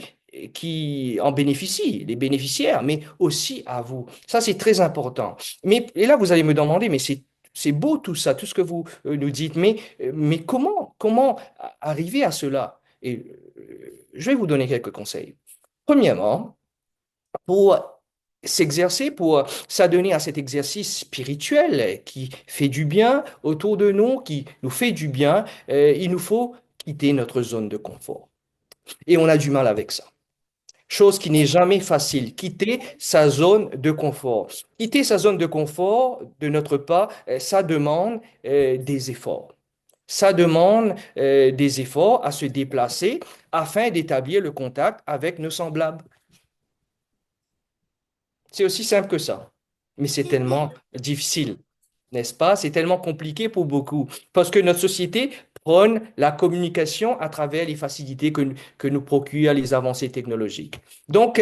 qui en bénéficient, les bénéficiaires, mais aussi à vous. Ça, c'est très important. Mais, et là, vous allez me demander, mais c'est beau tout ça, tout ce que vous nous dites, mais comment arriver à cela? Et je vais vous donner quelques conseils. Premièrement, pour s'exercer, pour s'adonner à cet exercice spirituel qui fait du bien autour de nous, qui nous fait du bien, il nous faut quitter notre zone de confort. Et on a du mal avec ça. Chose qui n'est jamais facile, quitter sa zone de confort. Quitter sa zone de confort, de notre part, ça demande des efforts. Ça demande des efforts à se déplacer afin d'établir le contact avec nos semblables. C'est aussi simple que ça. Mais c'est tellement difficile, n'est-ce pas? C'est tellement compliqué pour beaucoup. Parce que notre société prône la communication à travers les facilités que nous procurent les avancées technologiques. Donc,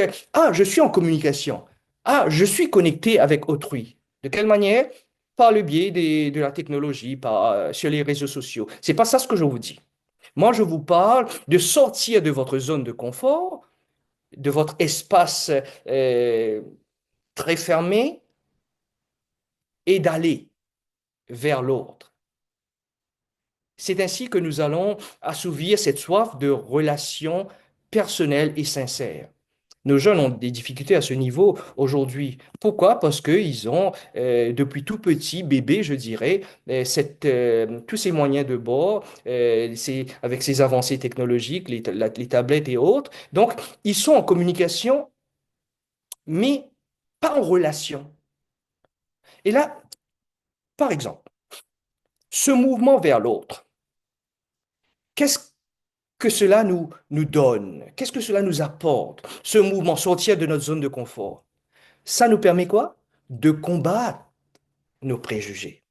je suis en communication. Ah, je suis connecté avec autrui. De quelle manière? Par le biais de la technologie, sur les réseaux sociaux. C'est pas ça ce que je vous dis. Moi, je vous parle de sortir de votre zone de confort, de votre espace euh, très fermé et d'aller vers l'autre. C'est ainsi que nous allons assouvir cette soif de relations personnelles et sincères. Nos jeunes ont des difficultés à ce niveau aujourd'hui. Pourquoi? Parce qu'ils ont, depuis tout petit bébé, je dirais, tous ces moyens de bord, avec ces avancées technologiques, les tablettes et autres. Donc, ils sont en communication, mais pas en relation. Et là, par exemple, ce mouvement vers l'autre, qu'est-ce que cela nous donne? Qu'est-ce que cela nous apporte? Ce mouvement, sortir de notre zone de confort. Ça nous permet quoi? De combattre nos préjugés.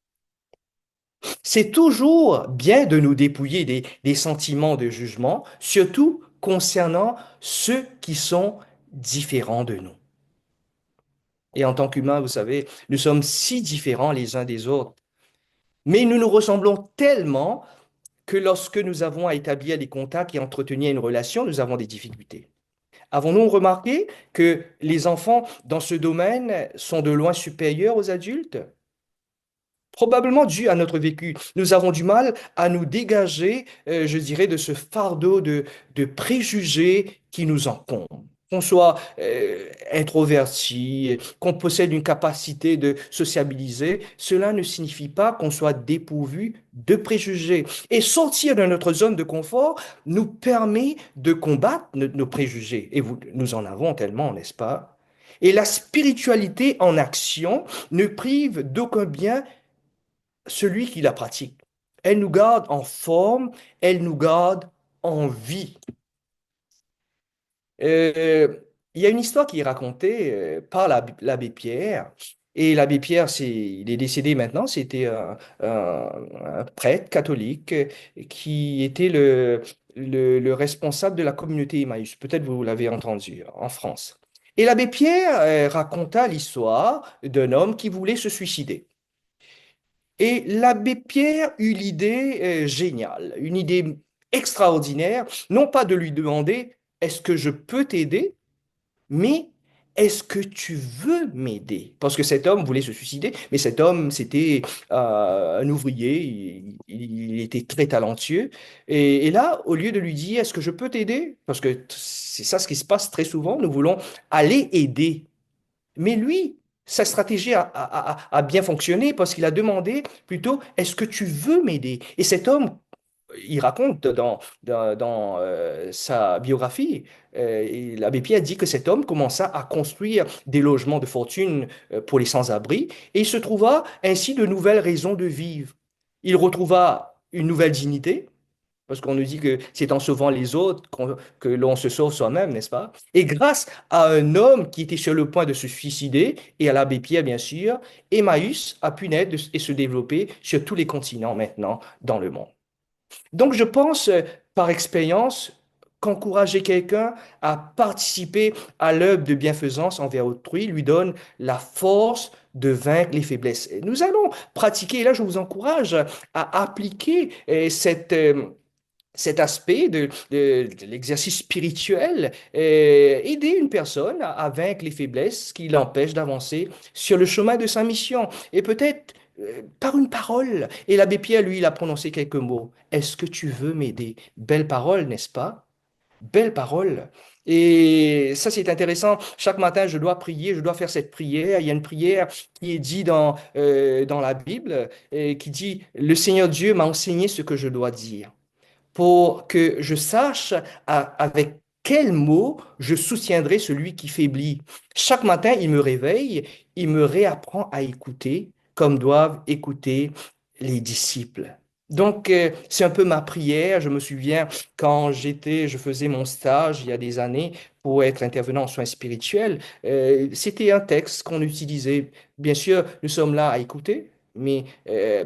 C'est toujours bien de nous dépouiller des sentiments de jugement, surtout concernant ceux qui sont différents de nous. Et en tant qu'humains, vous savez, nous sommes si différents les uns des autres, mais nous nous ressemblons tellement que lorsque nous avons à établir des contacts et entretenir une relation, nous avons des difficultés. Avons-nous remarqué que les enfants dans ce domaine sont de loin supérieurs aux adultes? Probablement dû à notre vécu. Nous avons du mal à nous dégager, je dirais, de ce fardeau de préjugés qui nous encombre. Qu'on soit introverti, qu'on possède une capacité de sociabiliser, cela ne signifie pas qu'on soit dépourvu de préjugés. Et sortir de notre zone de confort nous permet de combattre nos préjugés. Et nous en avons tellement, n'est-ce pas? Et la spiritualité en action ne prive d'aucun bien celui qui la pratique. Elle nous garde en forme, elle nous garde en vie. Euh, il y a une histoire qui est racontée par l'abbé Pierre. Et l'abbé Pierre, il est décédé maintenant, c'était un prêtre catholique qui était le responsable de la communauté Emmaüs. Peut-être vous l'avez entendu en France. Et l'abbé Pierre raconta l'histoire d'un homme qui voulait se suicider. Et l'abbé Pierre eut l'idée géniale, une idée extraordinaire, non pas de lui demander est-ce que je peux t'aider, mais est-ce que tu veux m'aider? Parce que cet homme voulait se suicider, mais cet homme, c'était un ouvrier, il était très talentueux. Et là, au lieu de lui dire est-ce que je peux t'aider? Parce que c'est ça ce qui se passe très souvent, nous voulons aller aider. Mais lui, sa stratégie a bien fonctionné parce qu'il a demandé plutôt, est-ce que tu veux m'aider? Et cet homme, il raconte dans sa biographie, l'abbé Pierre dit que cet homme commença à construire des logements de fortune pour les sans-abri et il se trouva ainsi de nouvelles raisons de vivre. Il retrouva une nouvelle dignité, parce qu'on nous dit que c'est en sauvant les autres que l'on se sauve soi-même, n'est-ce pas? Et grâce à un homme qui était sur le point de se suicider, et à l'abbé Pierre, bien sûr, Emmaüs a pu naître et se développer sur tous les continents maintenant dans le monde. Donc, je pense, par expérience, qu'encourager quelqu'un à participer à l'œuvre de bienfaisance envers autrui lui donne la force de vaincre les faiblesses. Et nous allons pratiquer, et là je vous encourage à appliquer cet aspect de l'exercice spirituel, aider une personne à vaincre les faiblesses qui l'empêchent d'avancer sur le chemin de sa mission. Et peut-être par une parole. Et l'abbé Pierre, lui, il a prononcé quelques mots. Est-ce que tu veux m'aider? Belle parole, n'est-ce pas? Belle parole. Et ça, c'est intéressant. Chaque matin, je dois prier, je dois faire cette prière. Il y a une prière qui est dite dans la Bible, qui dit, Le Seigneur Dieu m'a enseigné ce que je dois dire pour que je sache avec quels mots je soutiendrai celui qui faiblit. Chaque matin, il me réveille, il me réapprend à écouter comme doivent écouter les disciples. Donc, c'est un peu ma prière. Je me souviens quand je faisais mon stage il y a des années pour être intervenant en soins spirituels, c'était un texte qu'on utilisait. Bien sûr, nous sommes là à écouter, mais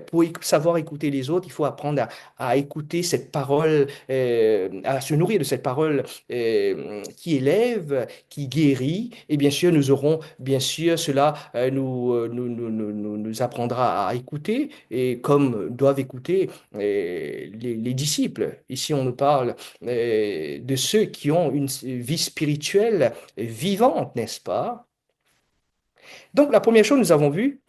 pour savoir écouter les autres, il faut apprendre à écouter cette parole, à se nourrir de cette parole qui élève, qui guérit. Et bien sûr, nous aurons, bien sûr, cela nous apprendra à écouter, et comme doivent écouter les disciples. Ici, on nous parle de ceux qui ont une vie spirituelle vivante, n'est-ce pas? Donc, la première chose, nous avons vu,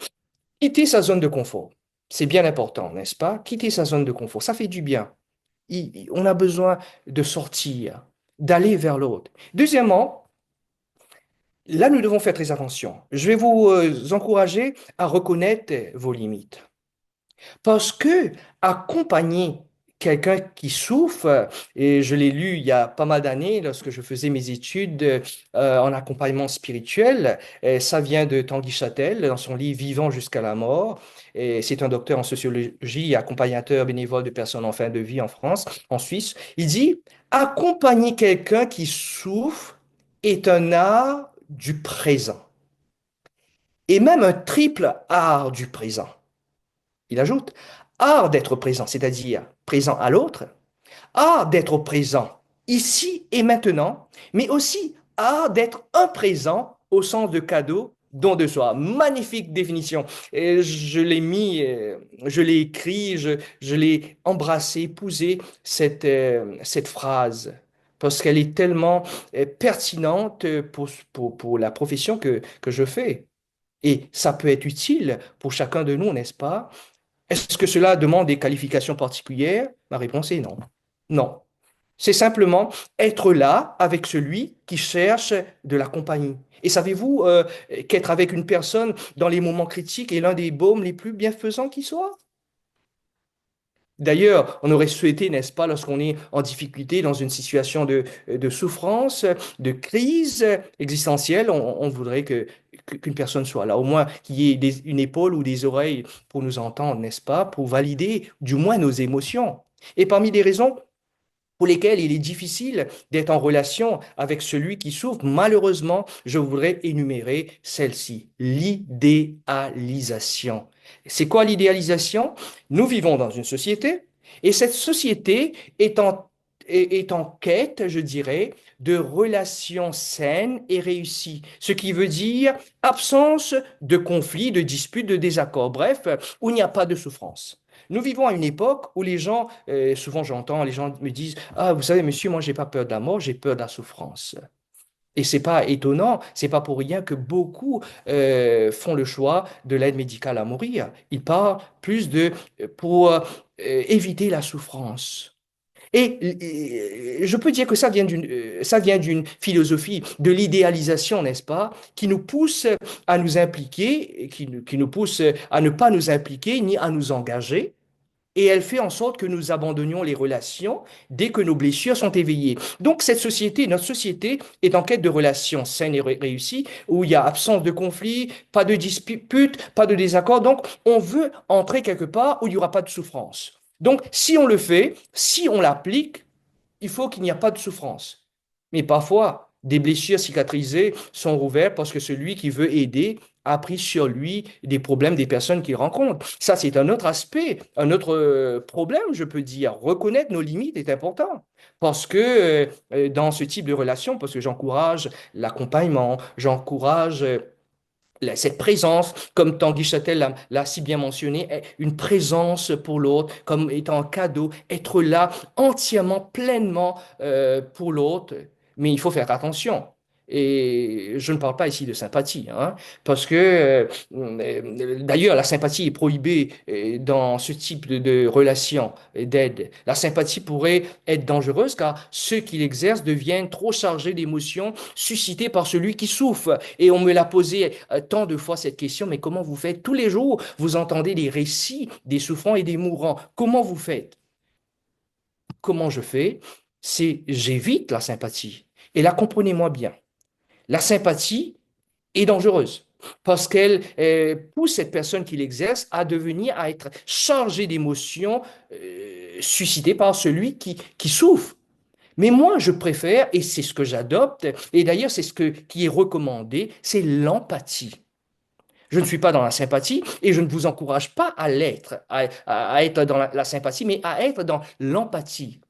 quitter sa zone de confort. C'est bien important, n'est-ce pas? Quitter sa zone de confort, ça fait du bien. On a besoin de sortir, d'aller vers l'autre. Deuxièmement, là, nous devons faire très attention. Je vais vous encourager à reconnaître vos limites. Parce que accompagner quelqu'un qui souffre, et je l'ai lu il y a pas mal d'années lorsque je faisais mes études en accompagnement spirituel, et ça vient de Tanguy Châtel dans son livre Vivant jusqu'à la mort. Et c'est un docteur en sociologie et accompagnateur bénévole de personnes en fin de vie en France, en Suisse. Il dit, accompagner quelqu'un qui souffre est un art du présent, et même un triple art du présent. Il ajoute, art d'être présent, c'est-à-dire présent à l'autre, art d'être présent ici et maintenant, mais aussi art d'être un présent au sens de cadeau, don de soi. Magnifique définition. Et je l'ai mis, je l'ai écrit, je l'ai embrassé, épousé cette phrase, parce qu'elle est tellement pertinente pour la profession que je fais. Et ça peut être utile pour chacun de nous, n'est-ce pas? Est-ce que cela demande des qualifications particulières? Ma réponse est non. Non. C'est simplement être là avec celui qui cherche de la compagnie. Et savez-vous qu'être avec une personne dans les moments critiques est l'un des baumes les plus bienfaisants qui soit? D'ailleurs, on aurait souhaité, n'est-ce pas, lorsqu'on est en difficulté, dans une situation de souffrance, de crise existentielle, on voudrait qu'une personne soit là, au moins qu'il y ait une épaule ou des oreilles pour nous entendre, n'est-ce pas, pour valider du moins nos émotions. Et parmi les raisons pour lesquelles il est difficile d'être en relation avec celui qui souffre, malheureusement, je voudrais énumérer celle-ci, l'idéalisation. C'est quoi l'idéalisation? Nous vivons dans une société et cette société est en quête, je dirais, de relations saines et réussies, ce qui veut dire absence de conflits, de disputes, de désaccords, bref, où il n'y a pas de souffrance. Nous vivons à une époque où les gens, souvent j'entends, les gens me disent, ah, vous savez, monsieur, moi, j'ai pas peur de la mort, j'ai peur de la souffrance. Et c'est pas étonnant, c'est pas pour rien que beaucoup font le choix de l'aide médicale à mourir. Ils parlent plus pour éviter la souffrance. Et je peux dire que ça vient d'une philosophie de l'idéalisation, n'est-ce pas, qui nous pousse à nous impliquer, qui nous pousse à ne pas nous impliquer ni à nous engager. Et elle fait en sorte que nous abandonnions les relations dès que nos blessures sont éveillées. Donc cette société, notre société, est en quête de relations saines et réussies, où il y a absence de conflit, pas de dispute, pas de désaccord. Donc on veut entrer quelque part où il n'y aura pas de souffrance. Donc, si on le fait, si on l'applique, il faut qu'il n'y a pas de souffrance. Mais parfois, des blessures cicatrisées sont rouvertes parce que celui qui veut aider a pris sur lui des problèmes des personnes qu'il rencontre. Ça, c'est un autre aspect, un autre problème, je peux dire. Reconnaître nos limites est important. Parce que dans ce type de relation, parce que j'encourage l'accompagnement, j'encourage cette présence, comme Tanguy Châtel l'a si bien mentionné, est une présence pour l'autre, comme étant un cadeau, être là entièrement, pleinement pour l'autre. Mais il faut faire attention. Et je ne parle pas ici de sympathie, hein, parce que d'ailleurs la sympathie est prohibée dans ce type de relation d'aide. La sympathie pourrait être dangereuse car ceux qui l'exercent deviennent trop chargés d'émotions suscitées par celui qui souffre. Et on me l'a posé tant de fois cette question, mais comment vous faites? Tous les jours, vous entendez les récits des souffrants et des mourants. Comment vous faites? Comment je fais? C'est j'évite la sympathie. Et là, comprenez-moi bien. La sympathie est dangereuse parce qu'elle pousse cette personne qui l'exerce à devenir, à être chargée d'émotions suscitées par celui qui souffre. Mais moi, je préfère, et c'est ce que j'adopte, et d'ailleurs c'est qui est recommandé, c'est l'empathie. Je ne suis pas dans la sympathie et je ne vous encourage pas à l'être, à être dans la sympathie, mais à être dans l'empathie.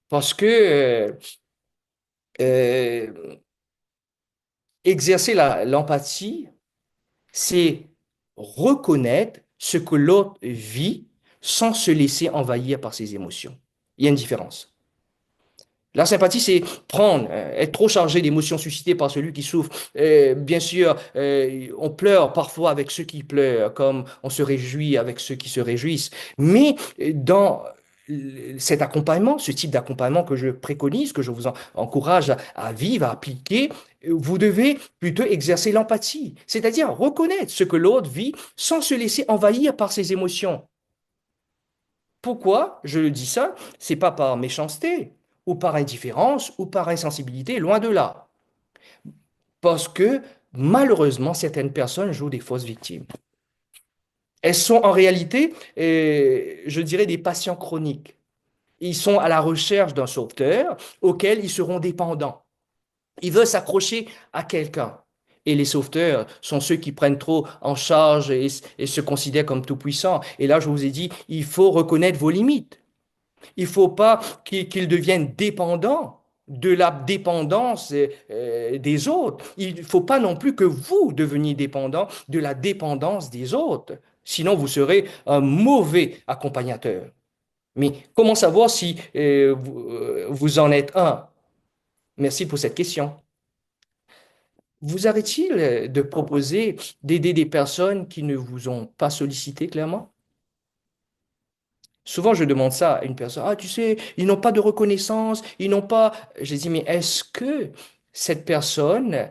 Parce que euh, exercer l'empathie, c'est reconnaître ce que l'autre vit sans se laisser envahir par ses émotions. Il y a une différence. La sympathie, c'est prendre, être trop chargé d'émotions suscitées par celui qui souffre. Bien sûr, on pleure parfois avec ceux qui pleurent, comme on se réjouit avec ceux qui se réjouissent. Mais dans cet accompagnement, ce type d'accompagnement que je préconise, que je vous encourage à vivre, à appliquer, vous devez plutôt exercer l'empathie, c'est-à-dire reconnaître ce que l'autre vit sans se laisser envahir par ses émotions. Pourquoi je le dis ça? C'est pas par méchanceté, ou par indifférence, ou par insensibilité, loin de là. Parce que malheureusement, certaines personnes jouent des fausses victimes. Elles sont en réalité, je dirais, des patients chroniques. Ils sont à la recherche d'un sauveteur auquel ils seront dépendants. Ils veulent s'accrocher à quelqu'un. Et les sauveteurs sont ceux qui prennent trop en charge et se considèrent comme tout-puissants. Et là, je vous ai dit, il faut reconnaître vos limites. Il ne faut pas qu'ils deviennent dépendants de la dépendance des autres. Il ne faut pas non plus que vous deveniez dépendants de la dépendance des autres. Sinon, vous serez un mauvais accompagnateur. Mais comment savoir si vous en êtes un? Merci pour cette question. Vous arrête-t-il de proposer d'aider des personnes qui ne vous ont pas sollicité clairement? Souvent, je demande ça à une personne. Ah, tu sais, ils n'ont pas de reconnaissance, ils n'ont pas. Je dis, mais est-ce que cette personne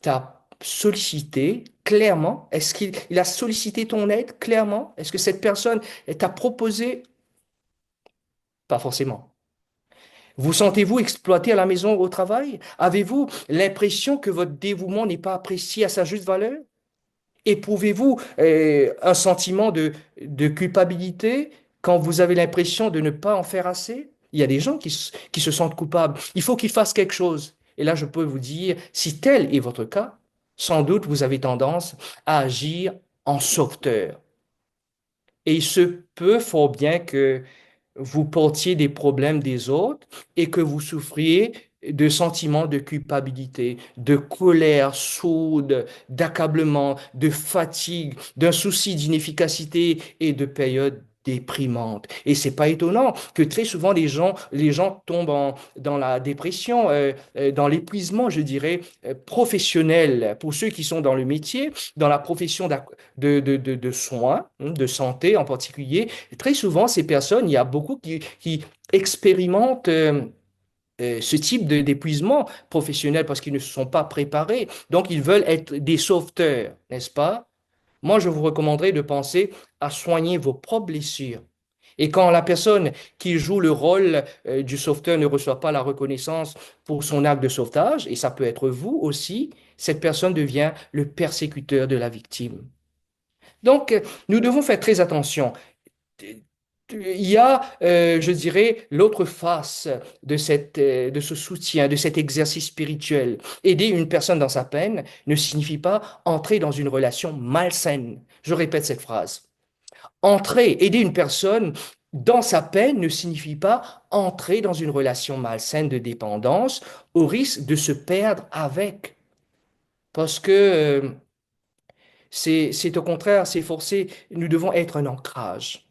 t'a sollicité clairement? Est-ce qu'il a sollicité ton aide clairement? Est-ce que cette personne t'a proposé? Pas forcément. Vous sentez-vous exploité à la maison ou au travail? Avez-vous l'impression que votre dévouement n'est pas apprécié à sa juste valeur? Éprouvez-vous un sentiment de culpabilité quand vous avez l'impression de ne pas en faire assez? Il y a des gens qui se sentent coupables. Il faut qu'ils fassent quelque chose. Et là, je peux vous dire, si tel est votre cas, sans doute vous avez tendance à agir en sauveteur. Et il se peut fort bien que vous portiez des problèmes des autres et que vous souffriez de sentiments de culpabilité, de colère sourde, d'accablement, de fatigue, d'un souci d'inefficacité et de périodes déprimantes. Et c'est pas étonnant que très souvent les gens tombent dans la dépression, dans l'épuisement, je dirais, professionnel. Pour ceux qui sont dans le métier, dans la profession de soins, de santé en particulier, très souvent, ces personnes, il y a beaucoup qui expérimentent ce type d'épuisement professionnel parce qu'ils ne se sont pas préparés. Donc, ils veulent être des sauveteurs, n'est-ce pas? Moi, je vous recommanderais de penser à soigner vos propres blessures. Et quand la personne qui joue le rôle du sauveteur ne reçoit pas la reconnaissance pour son acte de sauvetage, et ça peut être vous aussi, cette personne devient le persécuteur de la victime. Donc, nous devons faire très attention. il y a, je dirais, l'autre face de ce soutien, de cet exercice spirituel. Aider une personne dans sa peine ne signifie pas entrer dans une relation malsaine. Je répète cette phrase. Aider une personne dans sa peine ne signifie pas entrer dans une relation malsaine de dépendance au risque de se perdre avec. Parce que c'est au contraire, c'est forcé. Nous devons être un ancrage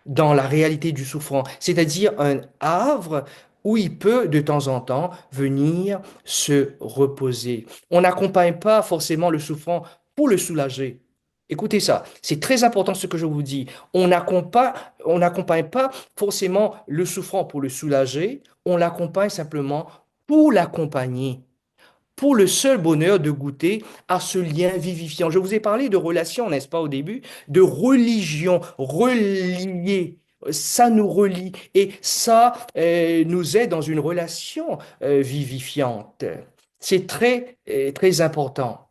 dans la réalité du souffrant, c'est-à-dire un havre où il peut de temps en temps venir se reposer. On n'accompagne pas forcément le souffrant pour le soulager. Écoutez ça, c'est très important ce que je vous dis. On n'accompagne pas forcément le souffrant pour le soulager, on l'accompagne simplement pour l'accompagner pour le seul bonheur de goûter à ce lien vivifiant. Je vous ai parlé de relation, n'est-ce pas, au début, de religion, relier. Ça nous relie et ça nous aide dans une relation vivifiante. C'est très important.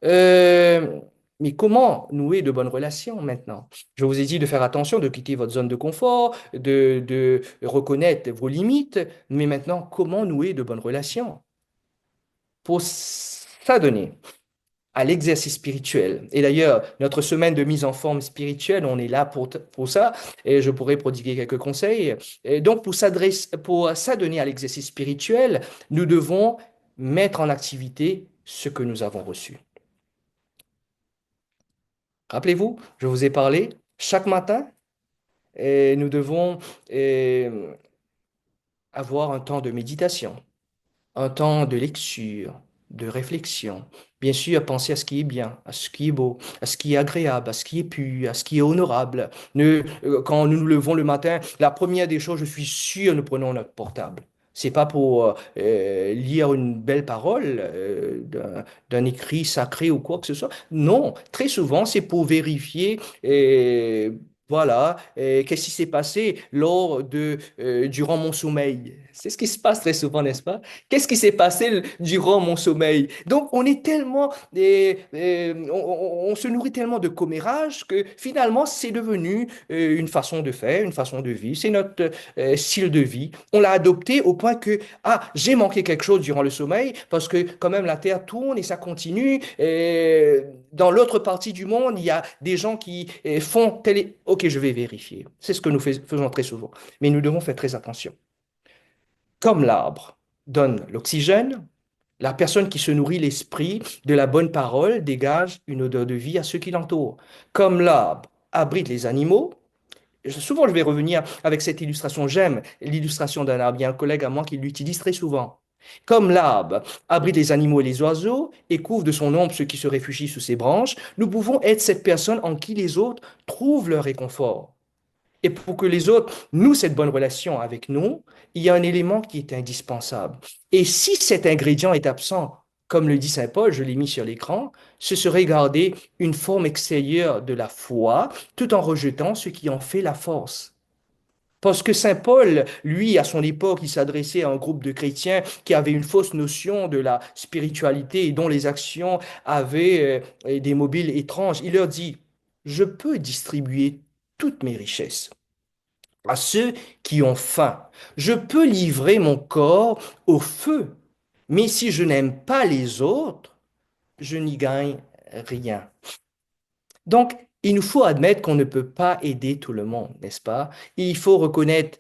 Euh, mais comment nouer de bonnes relations maintenant? Je vous ai dit de faire attention, de quitter votre zone de confort, de reconnaître vos limites, mais maintenant, comment nouer de bonnes relations? Pour s'adonner à l'exercice spirituel. Et d'ailleurs, notre semaine de mise en forme spirituelle, on est là pour ça, et je pourrais prodiguer quelques conseils. Et donc, pour s'adonner à l'exercice spirituel, nous devons mettre en activité ce que nous avons reçu. Rappelez-vous, je vous ai parlé, chaque matin, nous devons avoir un temps de méditation, un temps de lecture, de réflexion. Bien sûr, penser à ce qui est bien, à ce qui est beau, à ce qui est agréable, à ce qui est pur, à ce qui est honorable. Quand nous nous levons le matin, la première des choses, je suis sûr, nous prenons notre portable. C'est pas pour lire une belle parole d'un écrit sacré ou quoi que ce soit. Non, très souvent, c'est pour vérifier voilà, qu'est-ce qui s'est passé durant mon sommeil. C'est ce qui se passe très souvent, n'est-ce pas? Qu'est-ce qui s'est passé durant mon sommeil? Donc, on est tellement, on se nourrit tellement de commérages que finalement, c'est devenu une façon de faire, une façon de vivre. C'est notre style de vie. On l'a adopté au point que, ah, j'ai manqué quelque chose durant le sommeil parce que quand même la Terre tourne et ça continue. Dans l'autre partie du monde, il y a des gens qui font tel. Ok, je vais vérifier. C'est ce que nous faisons très souvent. Mais nous devons faire très attention. Comme l'arbre donne l'oxygène, la personne qui se nourrit l'esprit de la bonne parole dégage une odeur de vie à ceux qui l'entourent. Comme l'arbre abrite les animaux, souvent je vais revenir avec cette illustration, j'aime l'illustration d'un arbre. Il y a un collègue à moi qui l'utilise très souvent. Comme l'arbre abrite les animaux et les oiseaux et couvre de son ombre ceux qui se réfugient sous ses branches, nous pouvons être cette personne en qui les autres trouvent leur réconfort. Et pour que les autres nouent cette bonne relation avec nous, il y a un élément qui est indispensable. Et si cet ingrédient est absent, comme le dit Saint Paul, je l'ai mis sur l'écran, ce serait garder une forme extérieure de la foi tout en rejetant ce qui en fait la force. Parce que Saint Paul, lui, à son époque, il s'adressait à un groupe de chrétiens qui avaient une fausse notion de la spiritualité et dont les actions avaient des mobiles étranges. Il leur dit, je peux distribuer toutes mes richesses à ceux qui ont faim. Je peux livrer mon corps au feu, mais si je n'aime pas les autres, je n'y gagne rien. Donc, il nous faut admettre qu'on ne peut pas aider tout le monde, n'est-ce pas? Il faut reconnaître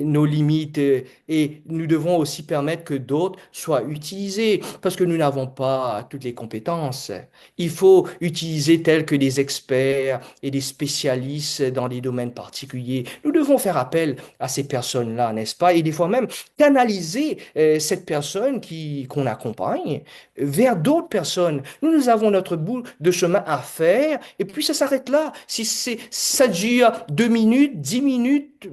nos limites et nous devons aussi permettre que d'autres soient utilisés parce que nous n'avons pas toutes les compétences. Il faut utiliser tels que des experts et des spécialistes dans des domaines particuliers. Nous devons faire appel à ces personnes-là, n'est-ce pas? Et des fois même canaliser cette personne qu'on accompagne vers d'autres personnes. Nous avons notre bout de chemin à faire et puis ça s'arrête là. Si ça dure 2 minutes, 10 minutes,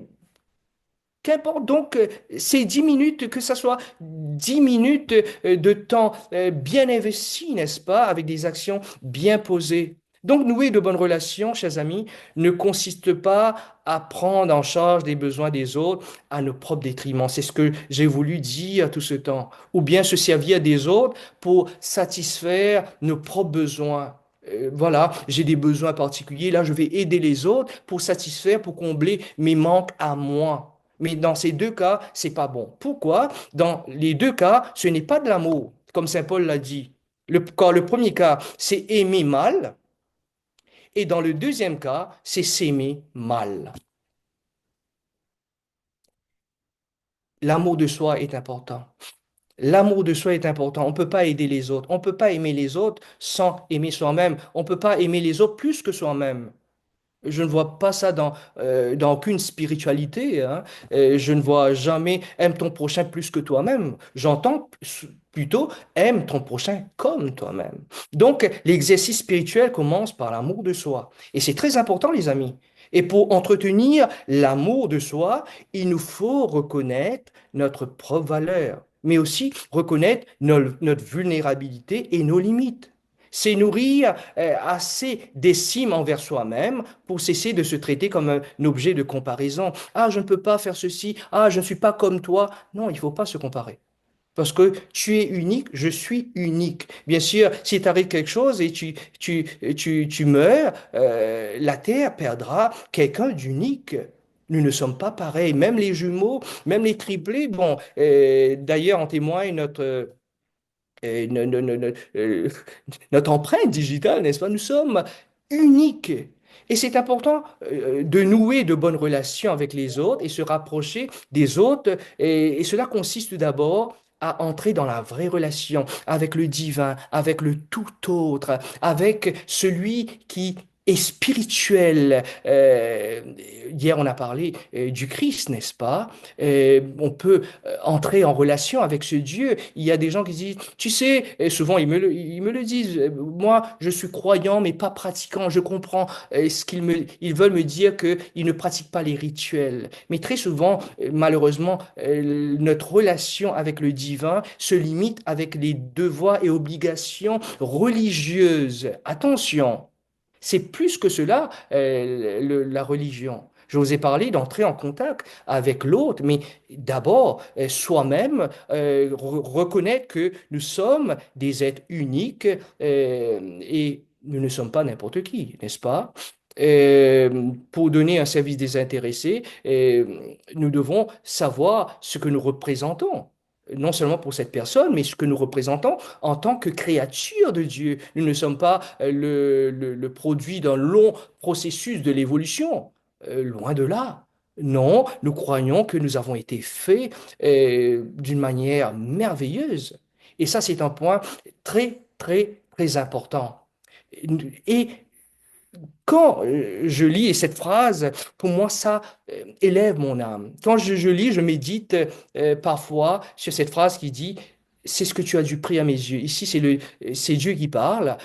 qu'importe. Donc, ces 10 minutes, que ça soit 10 minutes de temps bien investi, n'est-ce pas, avec des actions bien posées. Donc, nouer de bonnes relations, chers amis, ne consiste pas à prendre en charge les besoins des autres à nos propres détriments. C'est ce que j'ai voulu dire tout ce temps. Ou bien se servir des autres pour satisfaire nos propres besoins. voilà, j'ai des besoins particuliers, là je vais aider les autres pour satisfaire, pour combler mes manques à moi. Mais dans ces deux cas, c'est pas bon. Pourquoi? Dans les deux cas, ce n'est pas de l'amour, comme Saint Paul l'a dit. Le premier cas, c'est aimer mal, et dans le deuxième cas, c'est s'aimer mal. L'amour de soi est important. L'amour de soi est important. On ne peut pas aider les autres. On ne peut pas aimer les autres sans aimer soi-même. On ne peut pas aimer les autres plus que soi-même. Je ne vois pas ça dans aucune spiritualité, hein. Je ne vois jamais aime ton prochain plus que toi-même. J'entends plutôt aime ton prochain comme toi-même. Donc, l'exercice spirituel commence par l'amour de soi. Et c'est très important, les amis. Et pour entretenir l'amour de soi, il nous faut reconnaître notre propre valeur, mais aussi reconnaître notre vulnérabilité et nos limites. C'est nourrir assez d'estime envers soi-même pour cesser de se traiter comme un objet de comparaison. Ah, je ne peux pas faire ceci. Ah, je ne suis pas comme toi. Non, il ne faut pas se comparer. Parce que tu es unique, je suis unique. Bien sûr, si t'arrive quelque chose et tu meurs, la Terre perdra quelqu'un d'unique. Nous ne sommes pas pareils. Même les jumeaux, même les triplés. Bon, d'ailleurs, en témoigne euh, no- no- no- no- euh, notre empreinte digitale, n'est-ce pas? Nous sommes uniques. Et c'est important de nouer de bonnes relations avec les autres et se rapprocher des autres. Et cela consiste d'abord à entrer dans la vraie relation avec le divin, avec le tout autre, avec celui qui est spirituel. Hier, on a parlé du Christ, n'est-ce pas? On peut entrer en relation avec ce Dieu. Il y a des gens qui disent, tu sais, et souvent ils me le disent, moi je suis croyant mais pas pratiquant, je comprends ils veulent me dire qu'ils ne pratiquent pas les rituels. Mais très souvent, malheureusement, notre relation avec le divin se limite avec les devoirs et obligations religieuses. Attention! C'est plus que cela, la religion. Je vous ai parlé d'entrer en contact avec l'autre, mais d'abord, soi-même, reconnaître que nous sommes des êtres uniques et nous ne sommes pas n'importe qui, n'est-ce pas? Pour donner un service désintéressé, nous devons savoir ce que nous représentons. Non seulement pour cette personne, mais ce que nous représentons en tant que créature de Dieu. Nous ne sommes pas le produit d'un long processus de l'évolution. Loin de là. Non, nous croyons que nous avons été faits d'une manière merveilleuse. Et ça, c'est un point très, très, très important. Et quand je lis cette phrase, pour moi, ça élève mon âme. Quand je lis, je médite parfois sur cette phrase qui dit, c'est ce que tu as du prix à mes yeux. Ici, c'est Dieu qui parle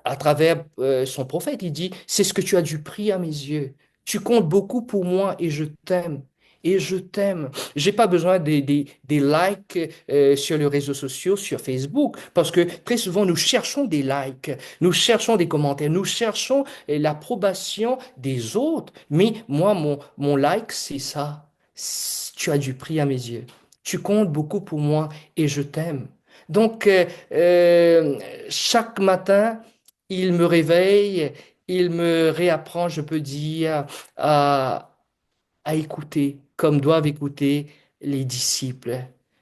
à travers son prophète. Il dit, c'est ce que tu as du prix à mes yeux. Tu comptes beaucoup pour moi et je t'aime. Et je t'aime. J'ai pas besoin des likes sur les réseaux sociaux, sur Facebook, parce que très souvent nous cherchons des likes, nous cherchons des commentaires, nous cherchons l'approbation des autres. Mais moi, mon like, c'est ça. Tu as du prix à mes yeux. Tu comptes beaucoup pour moi et je t'aime. Donc, chaque matin, il me réveille, il me réapprend, je peux dire, à, à écouter comme doivent écouter les disciples.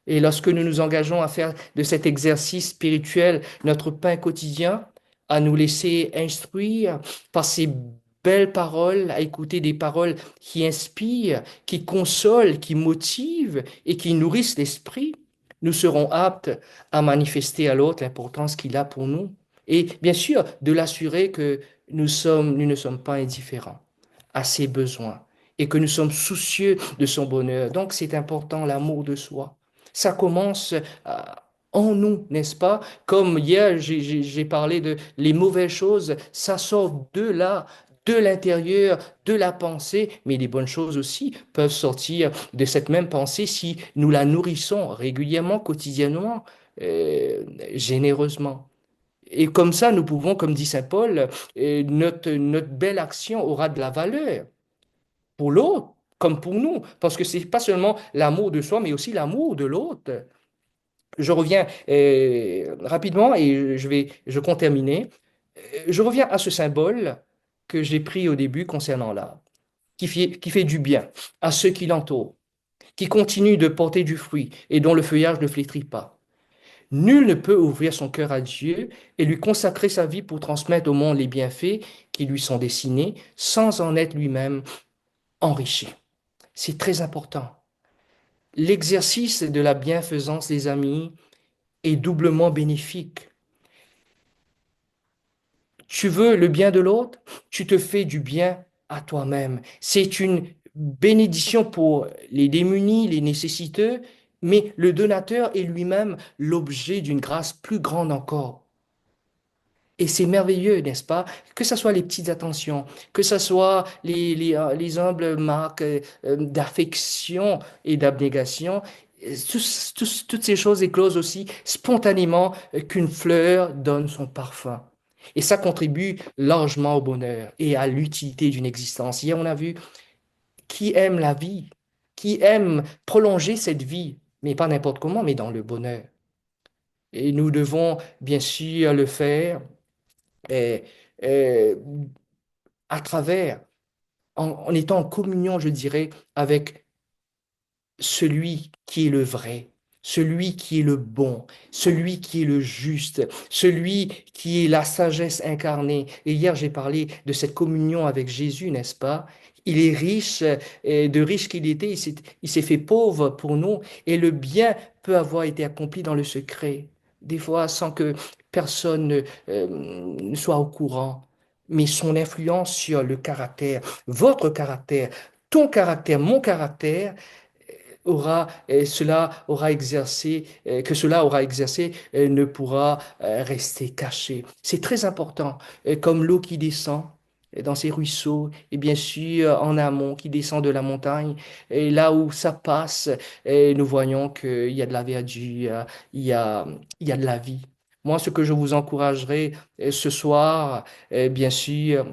Et lorsque nous nous engageons à faire de cet exercice spirituel notre pain quotidien, à nous laisser instruire par ces belles paroles, à écouter des paroles qui inspirent, qui consolent, qui motivent et qui nourrissent l'esprit, nous serons aptes à manifester à l'autre l'importance qu'il a pour nous. Et bien sûr, de l'assurer que nous ne sommes pas indifférents à ses besoins et que nous sommes soucieux de son bonheur. Donc, c'est important, l'amour de soi. Ça commence en nous, n'est-ce pas? Comme hier, j'ai parlé de les mauvaises choses, ça sort de là, de l'intérieur, de la pensée, mais les bonnes choses aussi peuvent sortir de cette même pensée si nous la nourrissons régulièrement, quotidiennement, généreusement. Et comme ça, nous pouvons, comme dit Saint Paul, notre belle action aura de la valeur pour l'autre comme pour nous, parce que c'est pas seulement l'amour de soi, mais aussi l'amour de l'autre. Je reviens rapidement et je compte terminer. Je reviens à ce symbole que j'ai pris au début concernant l'arbre, qui fait du bien à ceux qui l'entourent, qui continue de porter du fruit et dont le feuillage ne flétrit pas. Nul ne peut ouvrir son cœur à Dieu et lui consacrer sa vie pour transmettre au monde les bienfaits qui lui sont destinés sans en être lui-même enrichi. C'est très important. L'exercice de la bienfaisance, les amis, est doublement bénéfique. Tu veux le bien de l'autre, tu te fais du bien à toi-même. C'est une bénédiction pour les démunis, les nécessiteux, mais le donateur est lui-même l'objet d'une grâce plus grande encore. Et c'est merveilleux, n'est-ce pas? Que ce soit les petites attentions, que ce soit les humbles marques d'affection et d'abnégation, toutes ces choses éclosent aussi spontanément qu'une fleur donne son parfum. Et ça contribue largement au bonheur et à l'utilité d'une existence. Hier, on a vu qui aime la vie, qui aime prolonger cette vie, mais pas n'importe comment, mais dans le bonheur. Et nous devons bien sûr le faire et, et à travers, en étant en communion, je dirais, avec celui qui est le vrai, celui qui est le bon, celui qui est le juste, celui qui est la sagesse incarnée. Et hier, j'ai parlé de cette communion avec Jésus, n'est-ce pas? Il est riche, et de riche qu'il était, il s'est fait pauvre pour nous, et le bien peut avoir été accompli dans le secret, des fois sans que personne ne soit au courant. Mais son influence sur le caractère, votre caractère, ton caractère, mon caractère, cela aura exercé, que cela aura exercé ne pourra rester caché. C'est très important, comme l'eau qui descend dans ces ruisseaux, et bien sûr en amont, qui descend de la montagne, et là où ça passe, nous voyons qu'il y a de la verdure, il y a, il y a de la vie. Moi, ce que je vous encouragerai ce soir, bien sûr,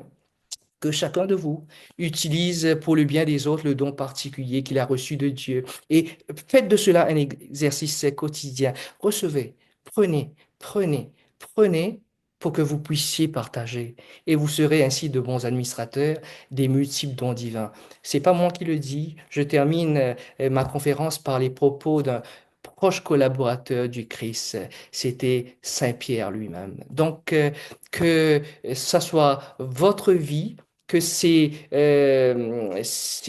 que chacun de vous utilise pour le bien des autres le don particulier qu'il a reçu de Dieu. Et faites de cela un exercice quotidien. Recevez, prenez, prenez, prenez pour que vous puissiez partager. Et vous serez ainsi de bons administrateurs des multiples dons divins. C'est pas moi qui le dis. Je termine ma conférence par les propos d'un proche collaborateur du Christ. C'était Saint Pierre lui-même. Donc, que ça soit votre vie, que ces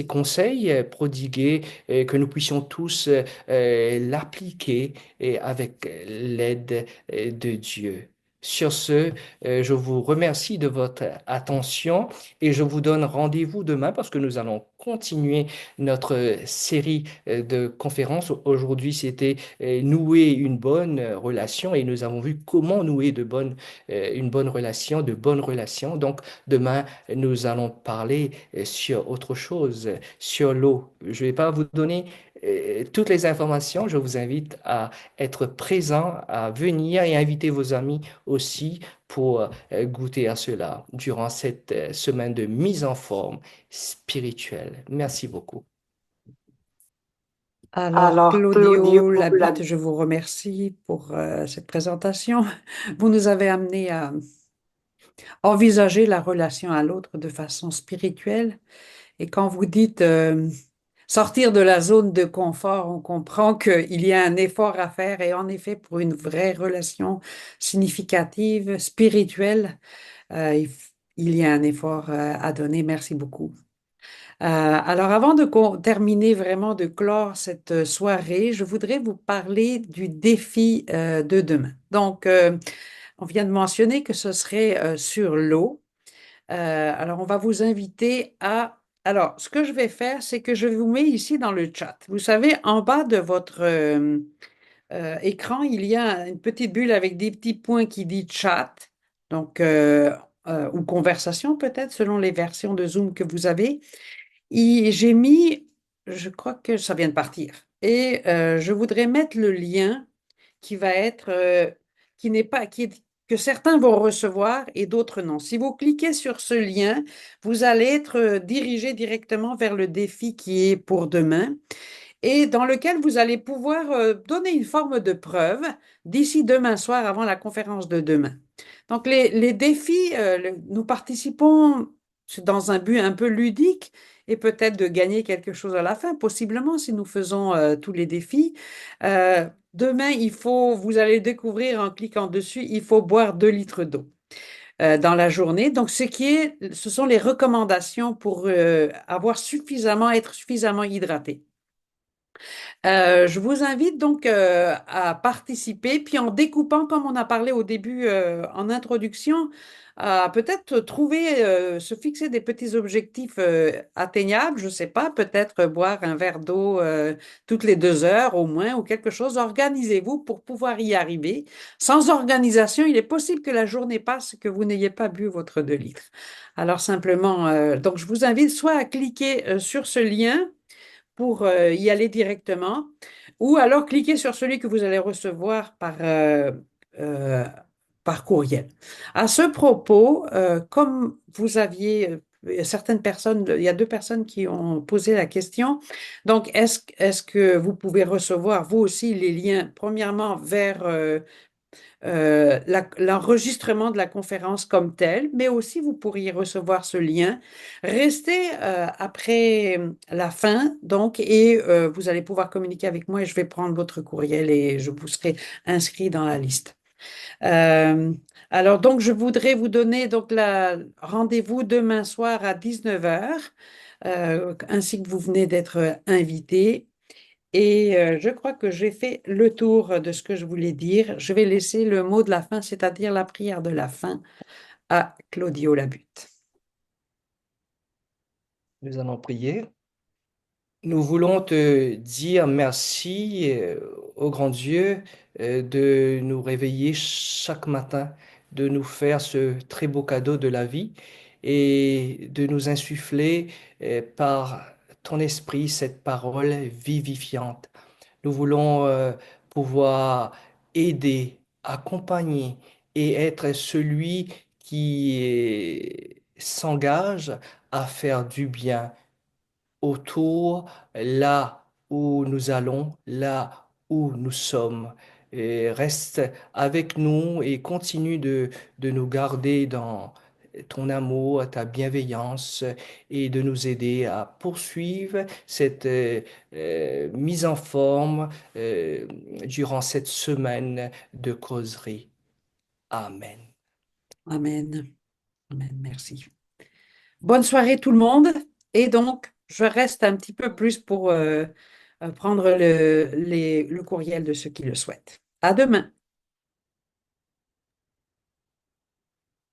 conseils prodigués, que nous puissions tous l'appliquer avec l'aide de Dieu. Sur ce, je vous remercie de votre attention et je vous donne rendez-vous demain parce que nous allons continuer notre série de conférences. Aujourd'hui, c'était nouer une bonne relation et nous avons vu comment nouer une bonne relation, de bonnes relations. Donc, demain, nous allons parler sur autre chose, sur l'eau. Je ne vais pas vous donner toutes les informations. Je vous invite à être présent, à venir et inviter vos amis aussi pour goûter à cela durant cette semaine de mise en forme spirituelle. Merci beaucoup. Alors, Claudio Labitte, je vous remercie pour cette présentation. Vous nous avez amené à envisager la relation à l'autre de façon spirituelle. Et quand vous dites sortir de la zone de confort, on comprend qu'il y a un effort à faire. Et en effet, pour une vraie relation significative, spirituelle, il y a un effort à donner. Merci beaucoup. Alors, avant de terminer vraiment, de clore cette soirée, je voudrais vous parler du défi de demain. Donc, on vient de mentionner que ce serait sur l'eau. Alors, on va vous inviter à... Alors, ce que je vais faire, c'est que je vous mets ici dans le chat. Vous savez, en bas de votre écran, il y a une petite bulle avec des petits points qui dit chat, donc, ou conversation peut-être, selon les versions de Zoom que vous avez. Et j'ai mis, je crois que ça vient de partir. Et je voudrais mettre le lien qui va être, qui n'est pas, que certains vont recevoir et d'autres non. Si vous cliquez sur ce lien, vous allez être dirigé directement vers le défi qui est pour demain. et dans lequel vous allez pouvoir donner une forme de preuve d'ici demain soir avant la conférence de demain. Donc les défis, nous participons dans un but un peu ludique et peut-être de gagner quelque chose à la fin, possiblement si nous faisons tous les défis. Demain, vous allez découvrir en cliquant dessus, il faut boire 2 litres d'eau dans la journée. Donc, ce sont les recommandations pour être suffisamment hydraté. Je vous invite donc à participer, puis en découpant, comme on a parlé au début en introduction, à peut-être se fixer des petits objectifs atteignables, je ne sais pas, peut-être boire un verre d'eau toutes les 2 heures au moins ou quelque chose. Organisez-vous pour pouvoir y arriver. Sans organisation, il est possible que la journée passe et que vous n'ayez pas bu votre 2 litres. Alors simplement, donc je vous invite soit à cliquer sur ce lien pour y aller directement, ou alors cliquez sur celui que vous allez recevoir euh, par courriel. À ce propos, comme vous aviez certaines personnes, il y a 2 personnes qui ont posé la question. Donc, est-ce que vous pouvez recevoir, vous aussi, les liens, premièrement, vers l'enregistrement de la conférence comme telle, mais aussi vous pourriez recevoir ce lien. Restez après la fin, donc, et vous allez pouvoir communiquer avec moi et je vais prendre votre courriel et je vous serai inscrit dans la liste. Euh, alors, donc, je voudrais vous donner donc rendez-vous demain soir à 19 heures, ainsi que vous venez d'être invité. Et je crois que j'ai fait le tour de ce que je voulais dire. Je vais laisser le mot de la fin, c'est-à-dire la prière de la fin, à Claudio Labute. Nous allons prier. Nous voulons te dire merci au grand Dieu de nous réveiller chaque matin, de nous faire ce très beau cadeau de la vie et de nous insuffler par ton esprit cette parole vivifiante. Nous voulons pouvoir aider, accompagner et être celui qui s'engage à faire du bien autour, là où nous allons, là où nous sommes. Et reste avec nous et continue de nous garder dans ton amour, ta bienveillance et de nous aider à poursuivre cette mise en forme durant cette semaine de causerie. Amen. Amen. Amen. Merci. Bonne soirée tout le monde. Et donc, je reste un petit peu plus pour prendre le courriel de ceux qui le souhaitent. À demain.